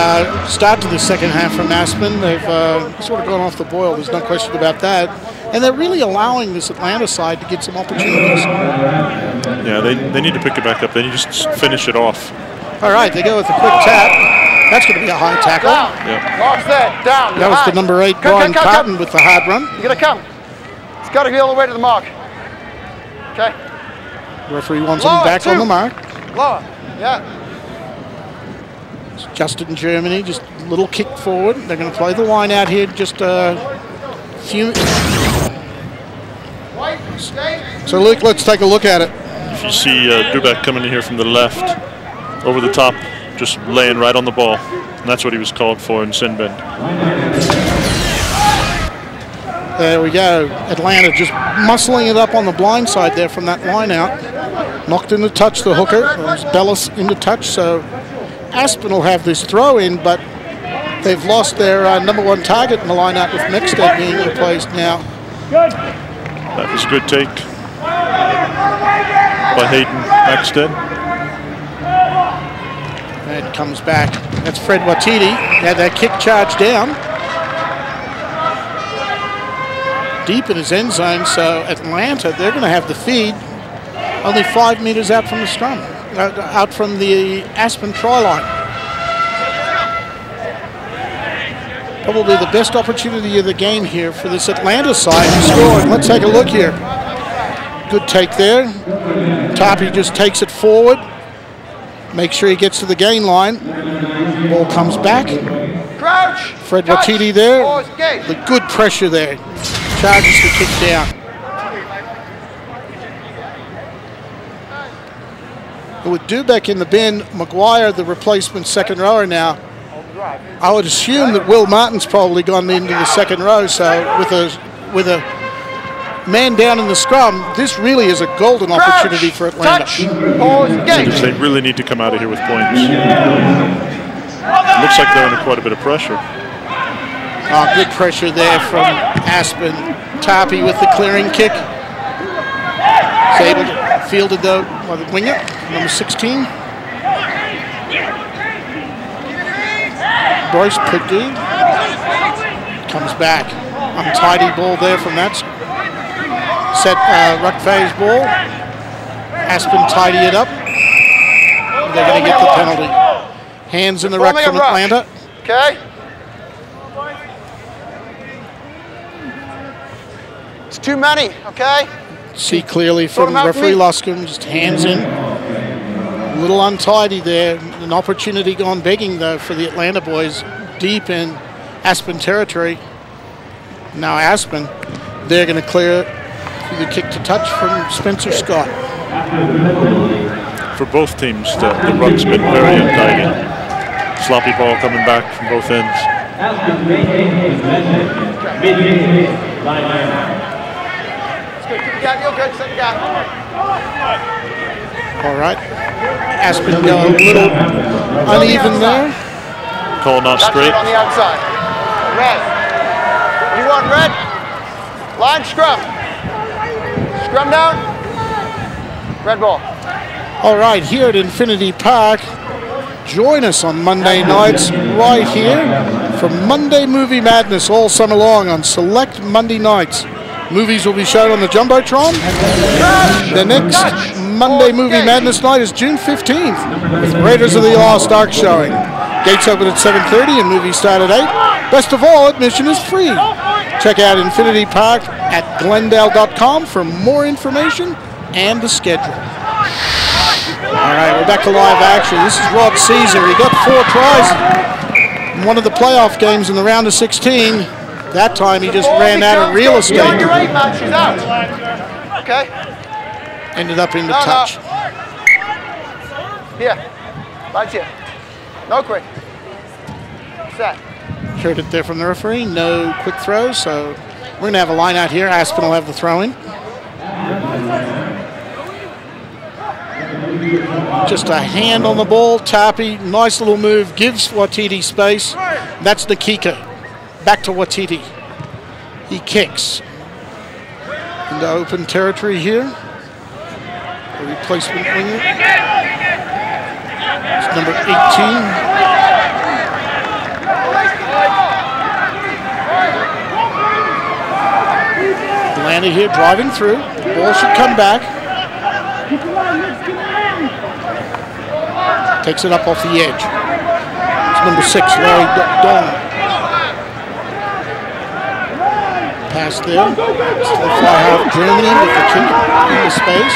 start to the second half from Aspen. They've sort of gone off the boil, there's no question about that. And they're really allowing this Atlanta side to get some opportunities. Yeah, they need to pick it back up. They need to just finish it off. All right, they go with a quick tap. That's going to be a high tackle. Down. Yep. Offset, down. That was the number 8, Brian Cotton, with the hard run. You're going to come. It's got to be all the way to the mark. Okay. Referee wants him back on the mark. Lower. Yeah. It's Justin Germany, just a little kick forward. They're going to play the line out here just a few. So Luke, let's take a look at it. If you see Dubek coming in here from the left, over the top, just laying right on the ball. And that's what he was called for in sin bin. There we go. Atlanta just muscling it up on the blind side there from that line out. Knocked into touch the hooker. It was Bellis into touch, so Aspen will have this throw in, but they've lost their number 1 target in the line out with Mexted being replaced now. That was a good take by Hayden Mexted. And comes back. That's Fred Watiti. Had that kick charge down. Deep in his end zone, so Atlanta, they're going to have the feed only 5 meters out from the scrum, out from the Aspen try line. Probably the best opportunity of the game here for this Atlanta side to score. And let's take a look here. Good take there. Tarpey just takes it forward. Make sure he gets to the gain line. Ball comes back. Crouch. Fred Watiti there. The good pressure there. Charges the kick down. With Dubek in the bin, McGuire, the replacement second rower now. I would assume that Will Martin's probably gone into the second row, so with a man down in the scrum, this really is a golden opportunity for Atlanta. They really need to come out of here with points. It looks like they're under quite a bit of pressure. Oh, good pressure there from Aspen. Tarpey with the clearing kick. Sable fielded though by the winger, number 16. Bryce Perdue comes back. Untidy ball there from that set Rugby's ball. Aspen tidy it up. They're going to get the penalty. Hands in the ruck from Atlanta. Okay. It's too many, okay? See clearly from referee Luscombe, just hands in. A little untidy there. An opportunity gone begging, though, for the Atlanta boys deep in Aspen territory. Now Aspen, they're going to clear through the kick to touch from Spencer Scott. For both teams, the ruck's been very untidy. Sloppy ball coming back from both ends. All right. Aspen go a little uneven there. Call not straight. On the outside. Red. You want red? Line scrum. Scrum down. Red ball. All right, here at Infinity Park, join us on Monday nights right here for Monday Movie Madness all summer long on select Monday nights. Movies will be shown on the Jumbotron. The next Monday Movie Madness night is June 15th with Raiders of the Lost Ark showing. Gates open at 7:30 and movies start at 8. Best of all, admission is free. Check out Infinity Park at Glendale.com for more information and the schedule. All right, we're back to live action. This is Rob Caesar. He got 4 tries in one of the playoff games in the round of 16. That time he just ran out of real estate. Beyond your 8 man, she's out. Okay. Ended up in the touch. No. Here. Right here. No quick. Set. Heard it there from the referee. No quick throws, so we're going to have a line out here. Aspen will have the throw-in. Just a hand on the ball. Tapi, nice little move. Gives Watiti space. That's Nikika. Back to Watiti. He kicks. Into open territory here. A replacement winger. It's number 18. Atlanta here driving through. Ball should come back. Takes it up off the edge. It's number 6, Larry Dawn. Pass there. Still fly half Germany with the kick in the space.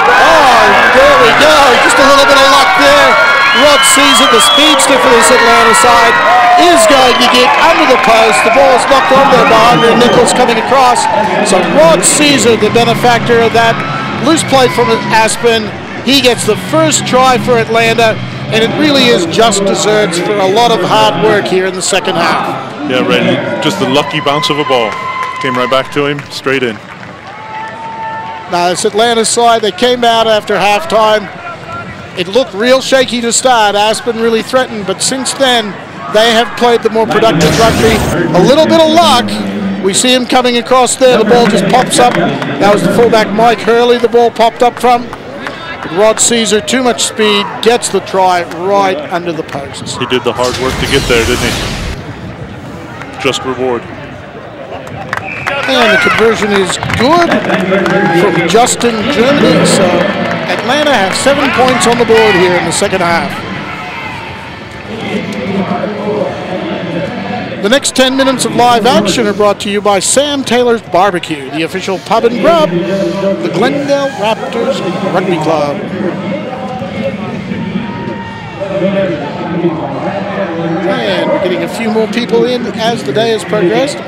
Oh, there we go. Just a little bit of luck there. Rod Caesar, the speedster for this Atlanta side, is going to get under the post. The ball is knocked on there by Andre Nichols coming across. So Rod Caesar, the benefactor of that loose play from Aspen, he gets the first try for Atlanta, and it really is just desserts for a lot of hard work here in the second half. Yeah, right. Just the lucky bounce of a ball. Came right back to him, straight in. Now, this Atlanta side, they came out after halftime. It looked real shaky to start. Aspen really threatened, but since then, they have played the more productive rugby. A little bit of luck. We see him coming across there. The ball just pops up. That was the fullback, Mike Hurley. The ball popped up from. But Rod Caesar, too much speed, gets the try right under the posts. He did the hard work to get there, didn't he? Just reward. And the conversion is good from Justin, Germany. So Atlanta have 7 points on the board here in the second half. The next 10 minutes of live action are brought to you by Sam Taylor's Barbecue, the official pub and grub, the Glendale Raptors Rugby Club. And we're getting a few more people in as the day has progressed.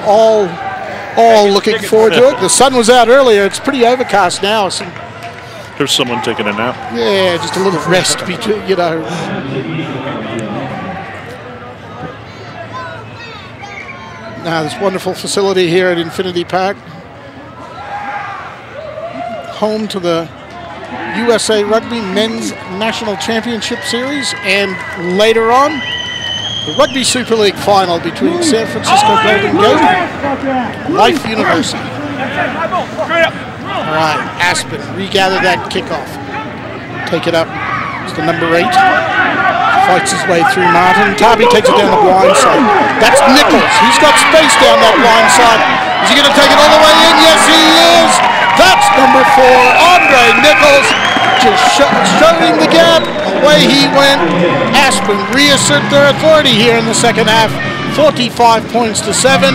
All looking forward to it. The sun was out earlier. It's pretty overcast now. So there's someone taking a nap. yeah, just a little rest between, you know. Now this wonderful facility here at Infinity Park, home to the USA Rugby Men's National Championship Series, and later on, the Rugby Super League final between San Francisco Golden Gate and Life University. All right, Aspen, regather that kickoff. Take it up. It's the number 8. Fights his way through Martin. Tapi takes it down the blind side. That's Nichols. He's got space down that blind side. Is he going to take it all the way in? Yes, he is. That's number 4, Andre Nichols, just showing the gap. Away he went. Aspen reassert their authority here in the second half. 45 points to 7.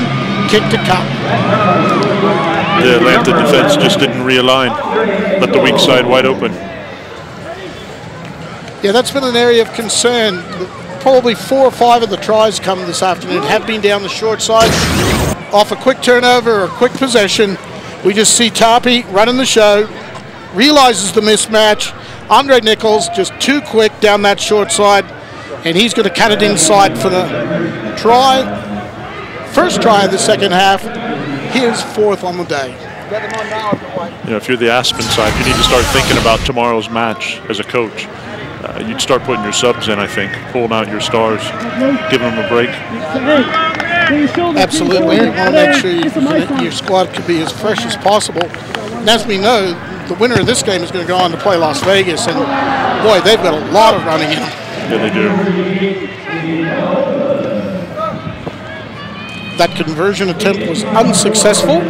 Kick to come. The Atlanta defense just didn't realign. Let the weak side wide open. Yeah, that's been an area of concern. Probably 4 or 5 of the tries come this afternoon have been down the short side. Off a quick turnover or quick possession, we just see Tapi running the show, realizes the mismatch. Andre Nichols just too quick down that short side, and he's going to cut it inside for the try. First try of the second half, his 4th on the day. You know, if you're the Aspen side, you need to start thinking about tomorrow's match as a coach. You'd start putting your subs in, I think, pulling out your stars, giving them a break. Absolutely. You want to make sure your squad can be as fresh as possible. And as we know, the winner of this game is going to go on to play Las Vegas, and boy, they've got a lot of running in them. Yeah, they do. That conversion attempt was unsuccessful.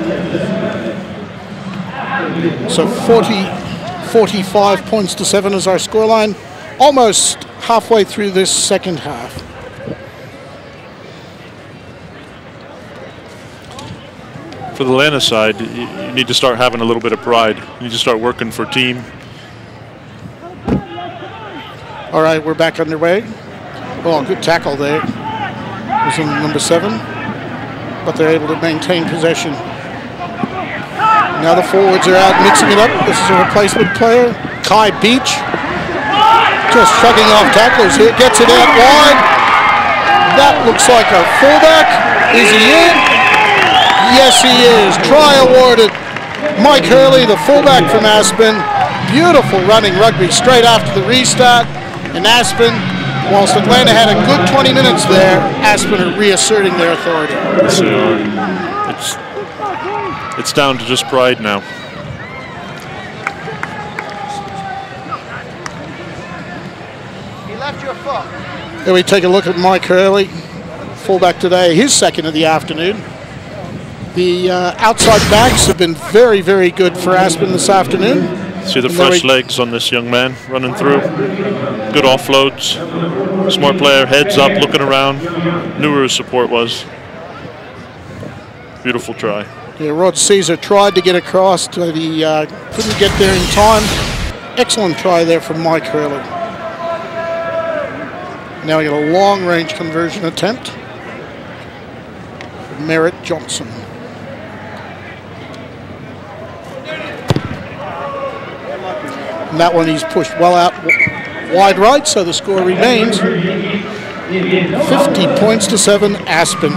So 45 points to 7 is our scoreline. Almost halfway through this second half. For the Atlanta side, you need to start having a little bit of pride. You need to start working for team. All right, we're back underway. Oh, good tackle there. It was on number 7. but they're able to maintain possession. Now the forwards are out mixing it up. This is a replacement player, Kai Beach. Just shrugging off tacklers here, gets it out wide. That looks like a fullback. Is he in? Yes, he is. Try awarded. Mike Hurley, the fullback from Aspen. Beautiful running rugby straight after the restart. And Aspen, whilst Atlanta had a good 20 minutes there, Aspen are reasserting their authority. Yes, they are. It's down to just pride now. He left your foot. Here we take a look at Mike Hurley, fullback today, his second of the afternoon. The outside backs have been very, very good for Aspen this afternoon. See the fresh legs on this young man running through. Good offloads. Smart player, heads up, looking around. Knew where his support was. Beautiful try. Yeah, Rod Caesar tried to get across, but he couldn't get there in time. Excellent try there from Mike Hurley. Now we get a long-range conversion attempt. Merritt Johnson. And that one he's pushed well out wide right, so the score remains 50 points to 7, Aspen.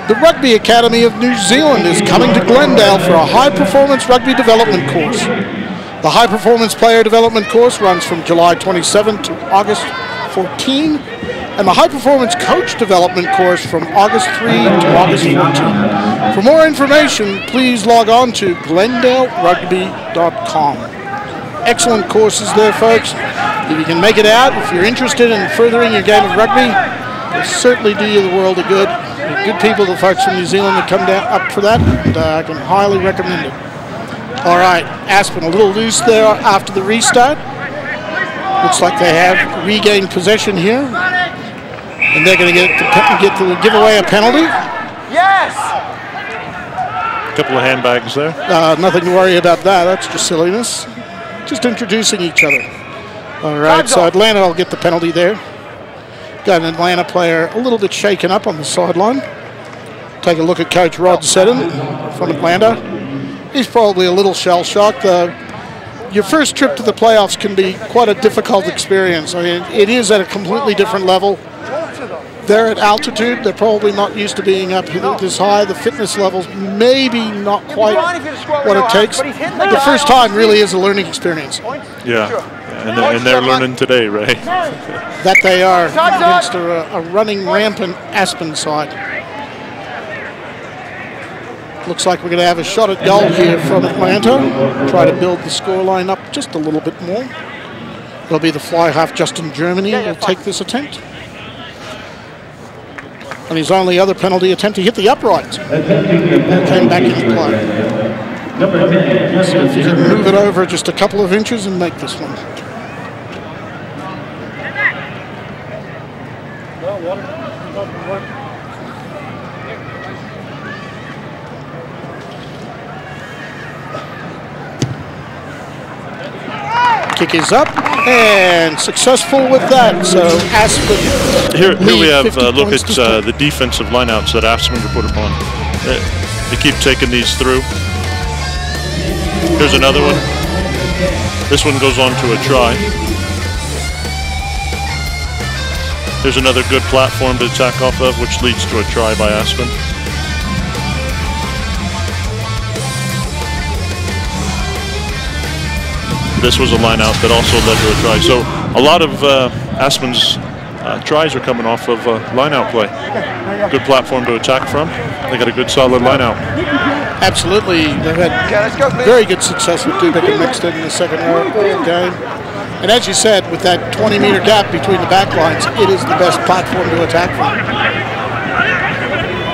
The Rugby Academy of New Zealand is coming to Glendale for a high-performance rugby development course. The high-performance player development course runs from July 27 to August 14, and the high-performance coach development course from August 3 to August 14. For more information, please log on to glendale.rugby.com. Excellent courses there, folks. If you can make it out, if you're interested in furthering your game of rugby, it'll certainly do you the world of good. Good people, the folks from New Zealand that come down up for that, and I can highly recommend it. All right, Aspen a little loose there after the restart. Looks like they have regained possession here, and they're going to get to give away a penalty. Yes. A couple of handbags there. Nothing to worry about that. That's just silliness. Just introducing each other. All right, so Atlanta will get the penalty there. Got an Atlanta player a little bit shaken up on the sideline. Take a look at Coach Rod Seddon from Atlanta. He's probably a little shell-shocked. Your first trip to the playoffs can be quite a difficult experience. I mean, it is at a completely different level. They're at altitude. They're probably not used to being up this high. The fitness levels maybe not quite what it takes. The first time really is a learning experience. Yeah, and they're learning today, right? That they are against a running rampant Aspen side. Looks like we're going to have a shot at goal here from Atlanta. Try to build the scoreline up just a little bit more. It'll be the fly half Justin Germany will take this attempt. And his only other penalty attempt, he hit the upright. And came back into play. So if you can move it over just a couple of inches and make this one. Kick is up and successful with that. So Aspen. Here we have a look at the defensive lineouts that Aspen are put upon. They keep taking these through. Here's another one. This one goes on to a try. Here's another good platform to attack off of, which leads to a try by Aspen. This was a line out that also led to a try. So a lot of Aspen's tries are coming off of line out play. Good platform to attack from. They got a good solid line out. Absolutely. They've had very good success with Dubik and Mixted in the second row all game. And as you said, with that 20-meter gap between the back lines, it is the best platform to attack from.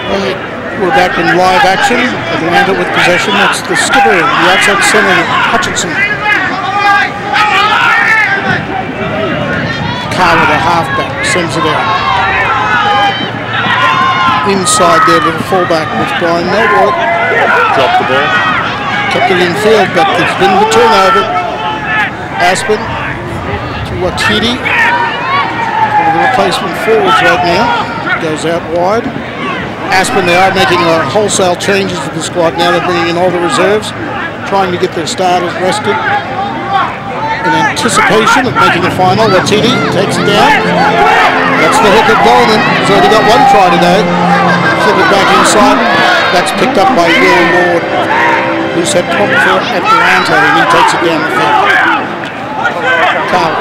Right. We're back in live action. Atlanta with possession. That's the skipper, the outside center, Hutchinson. Carr with a halfback, sends it out. Inside there to the fullback was Brian Melwood. Dropped the ball. Kept it in field, but there's been the turnover. Aspen to Wakiti. One of the replacement forwards right now. Goes out wide. Aspen, they are making wholesale changes to the squad now. They're bringing in all the reserves, trying to get their starters rested. In anticipation of making a final, Watiti takes it down. That's the hook at Bowman. He's already got one try today. Flip it back inside. That's picked up by Will Ward, who's had top for Atlanta, and he takes it down the field. Carl. A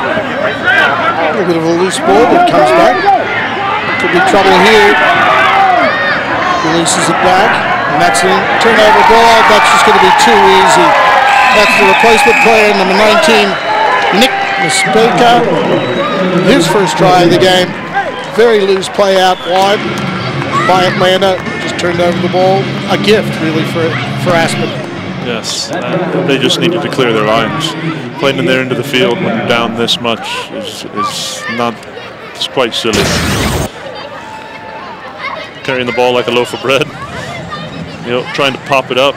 little bit of a loose ball, but it comes back. Could be trouble here. Releases it back, and that's a turnover ball. That's just going to be too easy. That's the replacement player, number 19, Nick Mispeka. His first try of the game. Very loose play out wide by Atlanta. Just turned over the ball. A gift, really, for Aspen. Yes, they just needed to clear their lines. Playing in there into the field when down this much is not, it's quite silly. Carrying the ball like a loaf of bread, you know, trying to pop it up,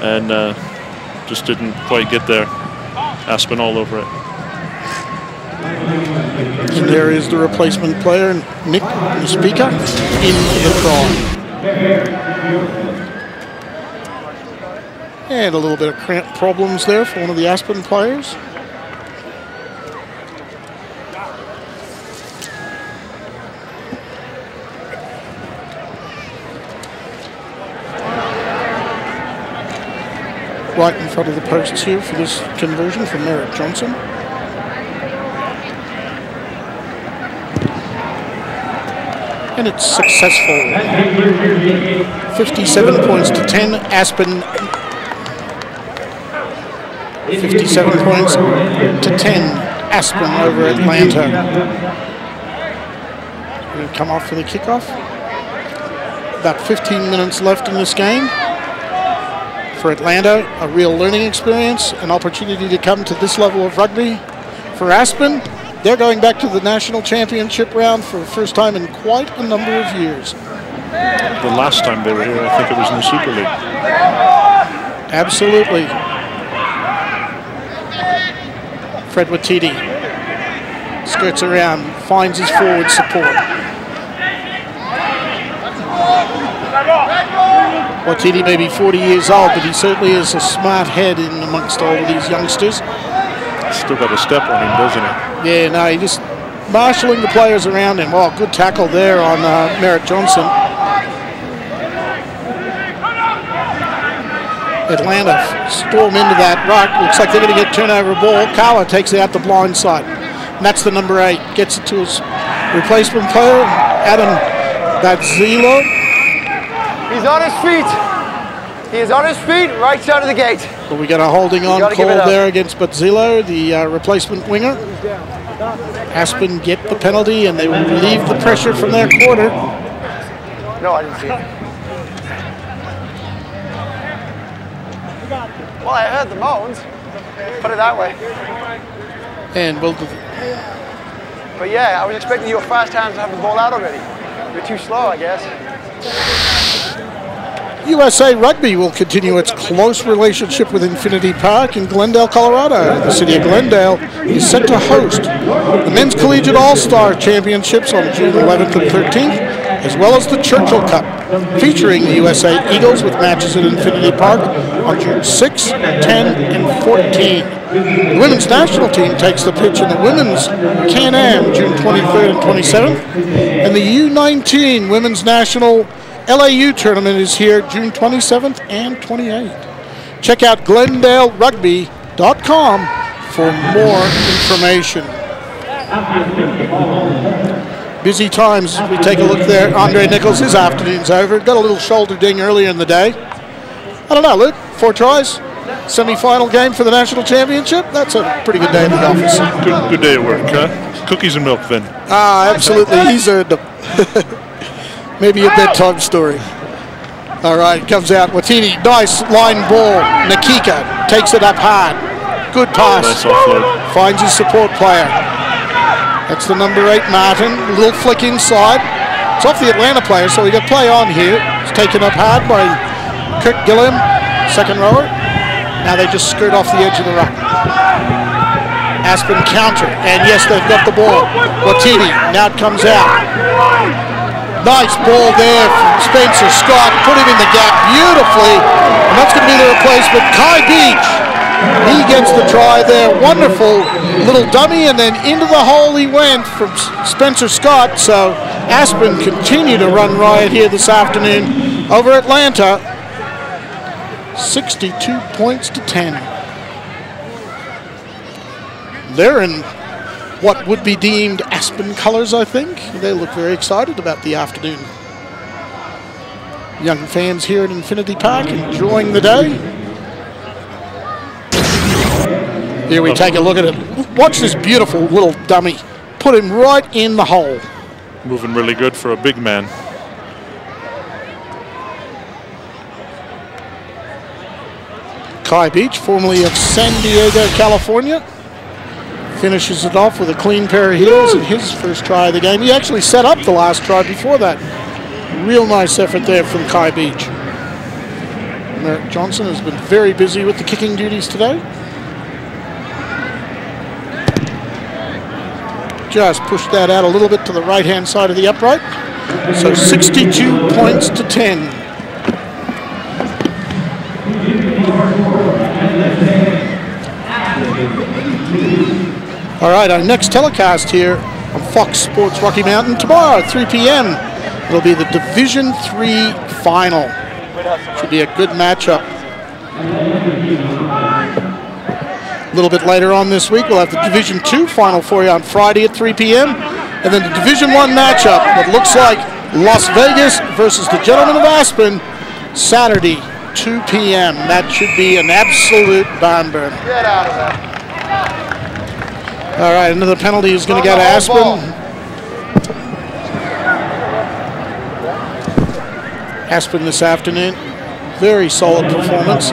and just didn't quite get there. Aspen all over it. And there is the replacement player, Nick Mispeka, in the try. And a little bit of cramp problems there for one of the Aspen players. Right in front of the posts here for this conversion from Merritt Johnson. And it's successful. 57 points to 10. Aspen 57 points to 10. Aspen over Atlanta. We're going to come off for the kickoff. About 15 minutes left in this game. For Atlanta, a real learning experience, an opportunity to come to this level of rugby. For Aspen, they're going back to the national championship round for the first time in quite a number of years. The last time they were here, I think it was in the Super League. Absolutely. Fred Watiti skirts around, finds his forward support. Watiti may be 40 years old, but he certainly is a smart head in amongst all of these youngsters. Still got a step on him, doesn't he? Yeah, no, he just marshalling the players around him. Well, good tackle there on Merritt Johnson. Atlanta storm into that ruck. Looks like they're going to get turnover ball. Carla takes it out the blind side. And that's the number 8. Gets it to his replacement player, Adam Batzilo. He's on his feet. He is on his feet, right side of the gate. But we got a holding on call there against Batzilo, the replacement winger. Aspen get the penalty, and they will relieve the pressure from their quarter. No, I didn't see it. Well, I heard the moans. Put it that way. And we'll. But yeah, I was expecting your fast hands to have the ball out already. You're too slow, I guess. USA Rugby will continue its close relationship with Infinity Park in Glendale, Colorado. The city of Glendale is set to host the Men's Collegiate All-Star Championships on June 11th and 13th, as well as the Churchill Cup, featuring the USA Eagles with matches at Infinity Park on June 6, 10, and 14. The women's national team takes the pitch in the Women's Can-Am June 23rd and 27th, and the U19 Women's National LAU tournament is here June 27th and 28th. Check out GlendaleRugby.com for more information. Busy times. We take a look there. Andre Nichols, his afternoon's over. Got a little shoulder ding earlier in the day. I don't know, Luke. 4 tries. Semi-final game for the national championship. That's a pretty good day in the office. Good day at work, huh? Cookies and milk, then. Ah, absolutely. He's earned them. Maybe a bedtime story. All right, comes out. Watiti, nice line ball. Nakika takes it up hard. Good pass. Nice offload. Finds his support player. That's the number 8, Martin. A little flick inside. It's off the Atlanta player, so we got play on here. It's taken up hard by Kirk Gilliam, second rower. Now they just skirt off the edge of the ruck. Aspen counter, and yes, they've got the ball. Watiti, now it comes out. Nice ball there from Spencer Scott. Put him in the gap beautifully. And that's going to be the replacement. Kai Beach. He gets the try there. Wonderful little dummy, and then into the hole he went from Spencer Scott. So Aspen continue to run riot here this afternoon over Atlanta. 62 points to 10. They're in what would be deemed Aspen colors, I think. They look very excited about the afternoon. Young fans here at Infinity Park enjoying the day. Here we take a look at it. Watch this beautiful little dummy. Put him right in the hole. Moving really good for a big man. Kai Beach, formerly of San Diego, California, finishes it off with a clean pair of heels in his first try of the game. He actually set up the last try before that. Real nice effort there from Kai Beach. Merrick Johnson has been very busy with the kicking duties today. Just pushed that out a little bit to the right-hand side of the upright. So 62 points to 10. All right, our next telecast here on Fox Sports Rocky Mountain tomorrow at 3 p.m. It'll be the Division III final. Should be a good matchup. A little bit later on this week, we'll have the Division II final for you on Friday at 3 p.m. And then the Division I matchup that looks like Las Vegas versus the Gentlemen of Aspen, Saturday, 2 p.m. That should be an absolute barn burner. Get out of there. All right, another penalty is going to go to Aspen. Aspen this afternoon, very solid performance.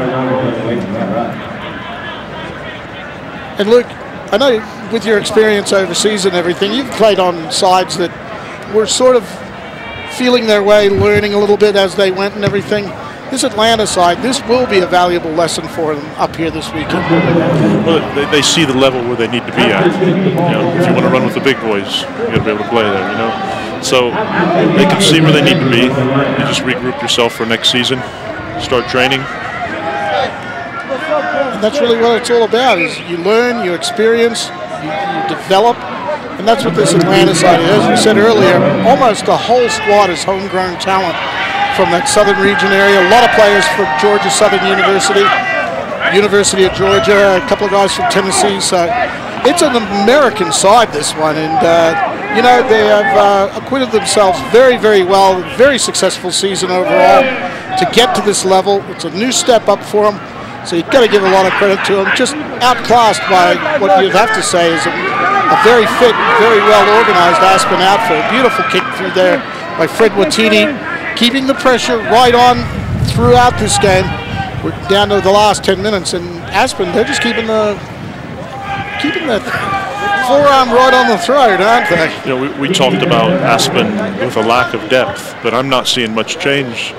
And Luke, I know with your experience overseas and everything, you've played on sides that were sort of feeling their way, learning a little bit as they went and everything. This Atlanta side, this will be a valuable lesson for them up here this weekend. Well, they see the level where they need to be at. You know, if you want to run with the big boys, you got to be able to play there. You know, so they can see where they need to be. You just regroup yourself for next season, start training. And that's really what it's all about, is you learn, you experience, you develop, and that's what this Atlanta side is. As we said earlier, almost the whole squad is homegrown talent from that southern region area. A lot of players from Georgia Southern University, University of Georgia, a couple of guys from Tennessee. So it's an American side, this one, and you know, they have acquitted themselves very, very well. Very successful season overall to get to this level. It's a new step up for them. So you've got to give a lot of credit to them. Just outclassed by what you'd have to say is a very fit, very well-organized Aspen outfit. A beautiful kick through there by Fred Watiti, keeping the pressure right on throughout this game. We're down to the last 10 minutes, and Aspen, they're just keeping the forearm right on the throat, aren't they? You know, we talked about Aspen with a lack of depth, but I'm not seeing much change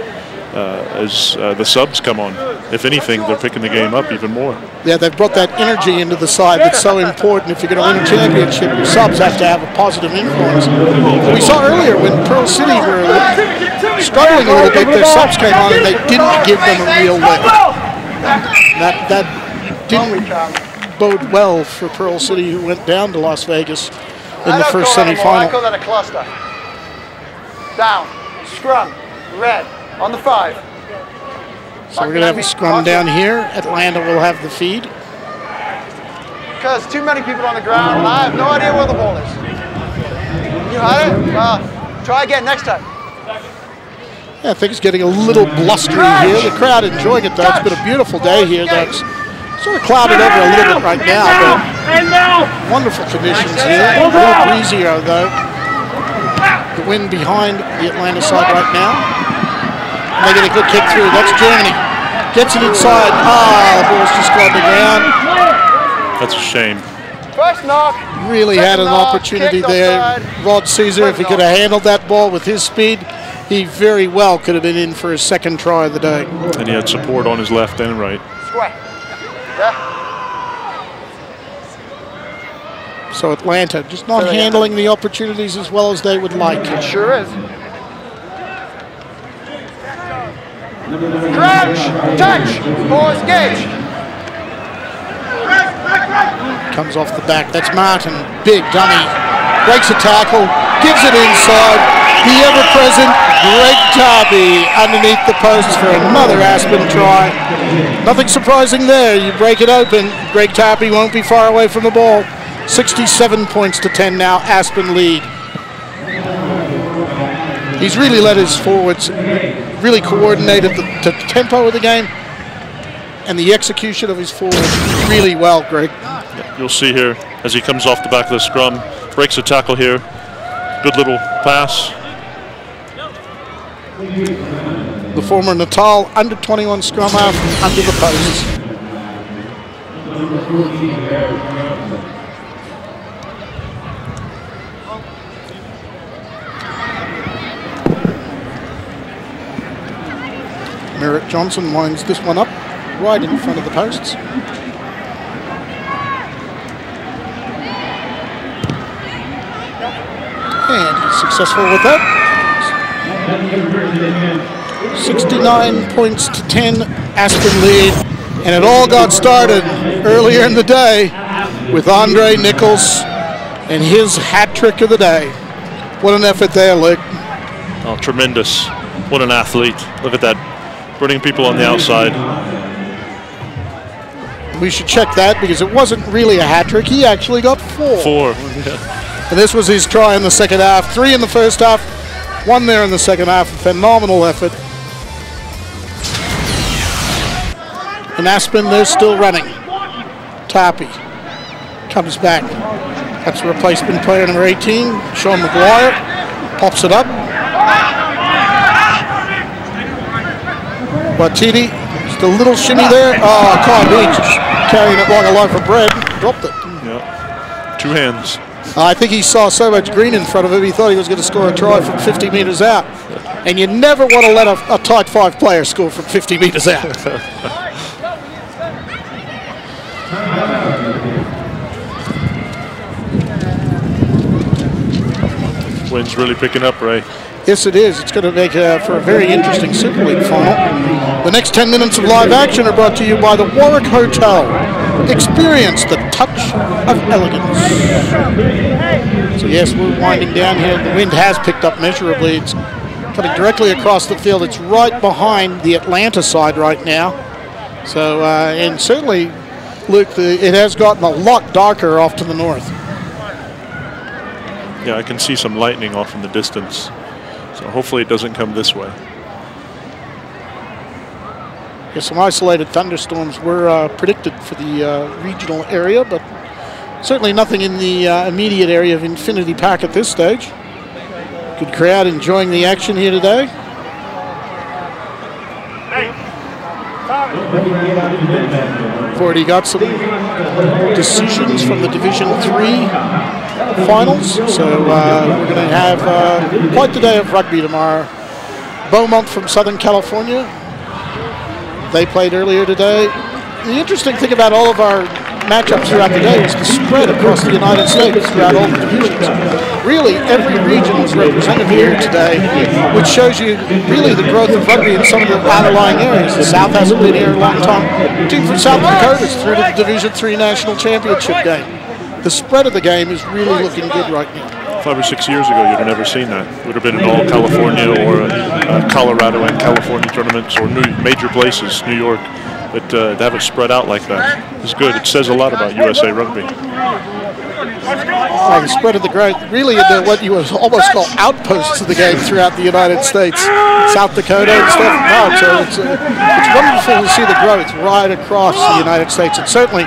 as the subs come on. If anything, they're picking the game up even more. Yeah, they've brought that energy into the side that's so important. If you're going to win a championship, your subs have to have a positive influence. And we saw earlier when Pearl City were struggling a little bit, their subs came on and they didn't give them a real lift. That didn't bode well for Pearl City, who went down to Las Vegas in the first semifinal. I call that a cluster. Down, scrum, red, on the 5. So we're going to have a scrum down here. Atlanta will have the feed. Because too many people on the ground, and I have no idea where the ball is. You had it? Well, try again next time. Yeah, I think it's getting a little blustery here. The crowd enjoying it, though. It's been a beautiful day here. That's sort of clouded over a little bit right now, but wonderful conditions here. A little breezier, though. The wind behind the Atlanta side right now. And they get a good kick through. That's Germany. Gets it inside. The ball's just gone to ground. That's a shame. First knock. Really had an opportunity there. Rod Caesar, if he could have handled that ball with his speed, he very well could have been in for his second try of the day. And he had support on his left and right. Square. Yeah. So Atlanta just not handling the opportunities as well as they would like. It sure is. Crouch, touch, pause, gauge. Comes off the back. That's Martin. Big dummy. Breaks a tackle. Gives it inside. The ever-present Greg Tarpey underneath the posts for another Aspen try. Nothing surprising there. You break it open. Greg Tarpey won't be far away from the ball. 67 points to 10 now. Aspen lead. He's really let his forwards really coordinated the tempo of the game and the execution of his forwards really well, Greg. Yeah, you'll see here as he comes off the back of the scrum, breaks a tackle here. Good little pass. The former Natal under 21 scrum half under the posts. Merritt Johnson winds this one up right in front of the posts. And he's successful with that. 69 points to 10, Aspen lead. And it all got started earlier in the day with Andre Nichols and his hat trick of the day. What an effort there, Luke. Oh, tremendous. What an athlete. Look at that. Putting people on the outside. We should check that because it wasn't really a hat trick. He actually got 4. 4. And this was his try in the second half. 3 in the first half, 1 there in the second half. A phenomenal effort. And Aspen, they're still running. Tarpey comes back. That's replacement player number 18, Sean McGuire. Pops it up. Watiti, just a little shimmy there. Oh, Kai Beach carrying it like a loaf of bread. Dropped it. Yeah. 2 hands. I think he saw so much green in front of him, he thought he was going to score a try from 50 metres out. And you never want to let a tight 5 player score from 50 metres out. Wind's really picking up, Ray. Yes, it is. It's going to make for a very interesting Super League final. The next 10 minutes of live action are brought to you by the Warwick Hotel. Experience the touch of elegance. So yes, we're winding down here. The wind has picked up measurably. It's cutting directly across the field. It's right behind the Atlanta side right now. So, and certainly, Luke, it has gotten a lot darker off to the north. Yeah, I can see some lightning off in the distance. So hopefully it doesn't come this way. Yeah, some isolated thunderstorms were predicted for the regional area, but certainly nothing in the immediate area of Infinity Park at this stage. Good crowd enjoying the action here today. We've already got some decisions from the Division 3 finals, so we're going to have quite the day of rugby tomorrow. Beaumont from Southern California, they played earlier today. The interesting thing about all of our matchups throughout the day is the spread across the United States throughout all the divisions. Really, every region was represented here today, which shows you really the growth of rugby in some of the underlying areas. The South hasn't been here a long time. The team from South Dakota is through to the Division 3 National Championship game. The spread of the game is really looking good right now. 5 or 6 years ago, you'd have never seen that. It would have been in all California or Colorado and California tournaments or major places, New York. But to have it spread out like that is good. It says a lot about USA Rugby. The spread of the growth, really into what you would almost call outposts of the game throughout the United States, South Dakota and stuff. No, so it's wonderful to see the growth right across the United States. And certainly,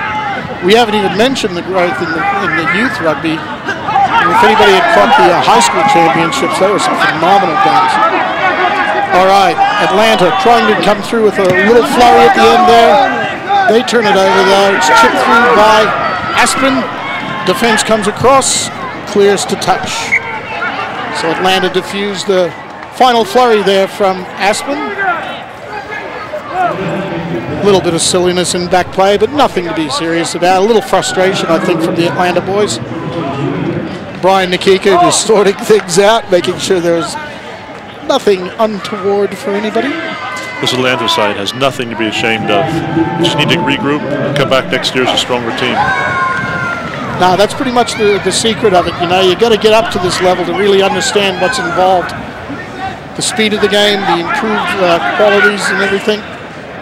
we haven't even mentioned the growth in the youth rugby. If anybody had caught the high school championships, there were some phenomenal games. All right, Atlanta trying to come through with a little flurry at the end there. They turn it over there. It's chipped through by Aspen. Defense comes across, clears to touch. So Atlanta diffused the final flurry there from Aspen. A little bit of silliness in back play, but nothing to be serious about. A little frustration, I think, from the Atlanta boys. Brian Nikika just sorting things out, making sure there's nothing untoward for anybody. This Atlanta side has nothing to be ashamed of. You just need to regroup and come back next year as a stronger team. Now, that's pretty much the secret of it. You know, you got to get up to this level to really understand what's involved. The speed of the game, the improved qualities and everything.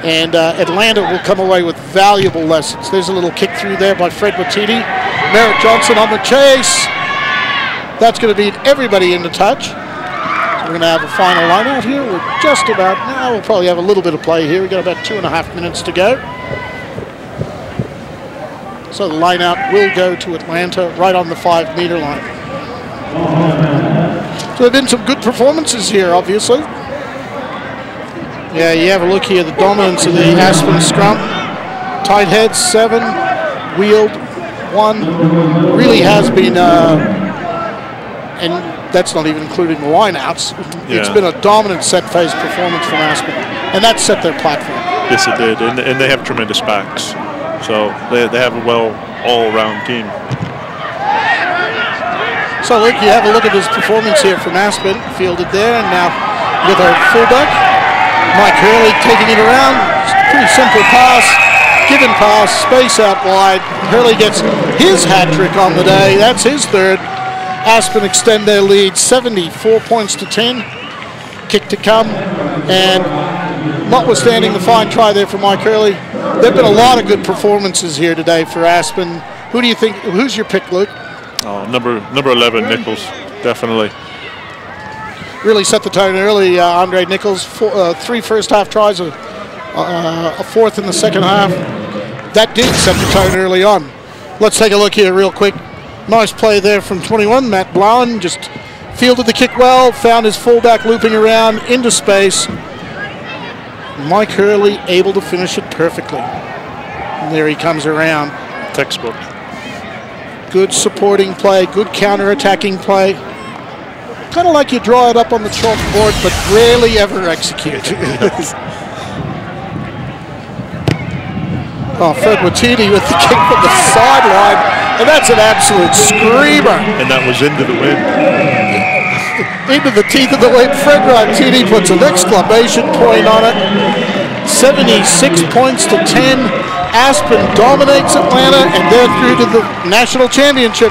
And Atlanta will come away with valuable lessons. There's a little kick through there by Fred Watiti. Merritt Johnson on the chase. That's going to beat everybody into touch. So we're going to have a final line out here. We're just about, now we'll probably have a little bit of play here. We've got about 2.5 minutes to go. So the line out will go to Atlanta right on the 5-meter line. So there have been some good performances here, obviously. Yeah, you have a look here, the dominance of the Aspen scrum. Tight head, 7, wheeled, 1. Really has been, and that's not even including the lineouts. Yeah. It's been a dominant set phase performance from Aspen, and that set their platform. Yes, it did, and they have tremendous backs. So they have a all-around team. So look, you have a look at his performance here from Aspen, fielded there, and now with our fullback, Mike Hurley taking it around. Pretty simple pass, given pass, space out wide. Hurley gets his hat trick on the day. That's his third. Aspen extend their lead, 74 points to 10. Kick to come, and notwithstanding the fine try there from Mike Hurley, there have been a lot of good performances here today for Aspen. Who do you think? Who's your pick, Luke? Oh, number 11, Nichols, definitely. Really set the tone early, Andre Nichols. 3 first-half tries, a fourth in the second half. That did set the tone early on. Let's take a look here real quick. Nice play there from 21, Matt Blauen. Just fielded the kick well, found his fullback looping around into space. Mike Hurley able to finish it perfectly. And there he comes around. Textbook. Good supporting play, good counter-attacking play. Kind of like you draw it up on the chalkboard, but rarely ever execute. Oh, Fred Watiti with the kick from the sideline, and that's an absolute screamer. And that was into the wind. Into the teeth of the wind. Fred Watiti puts an exclamation point on it. 76 points to 10. Aspen dominates Atlanta, and they're through to the national championship.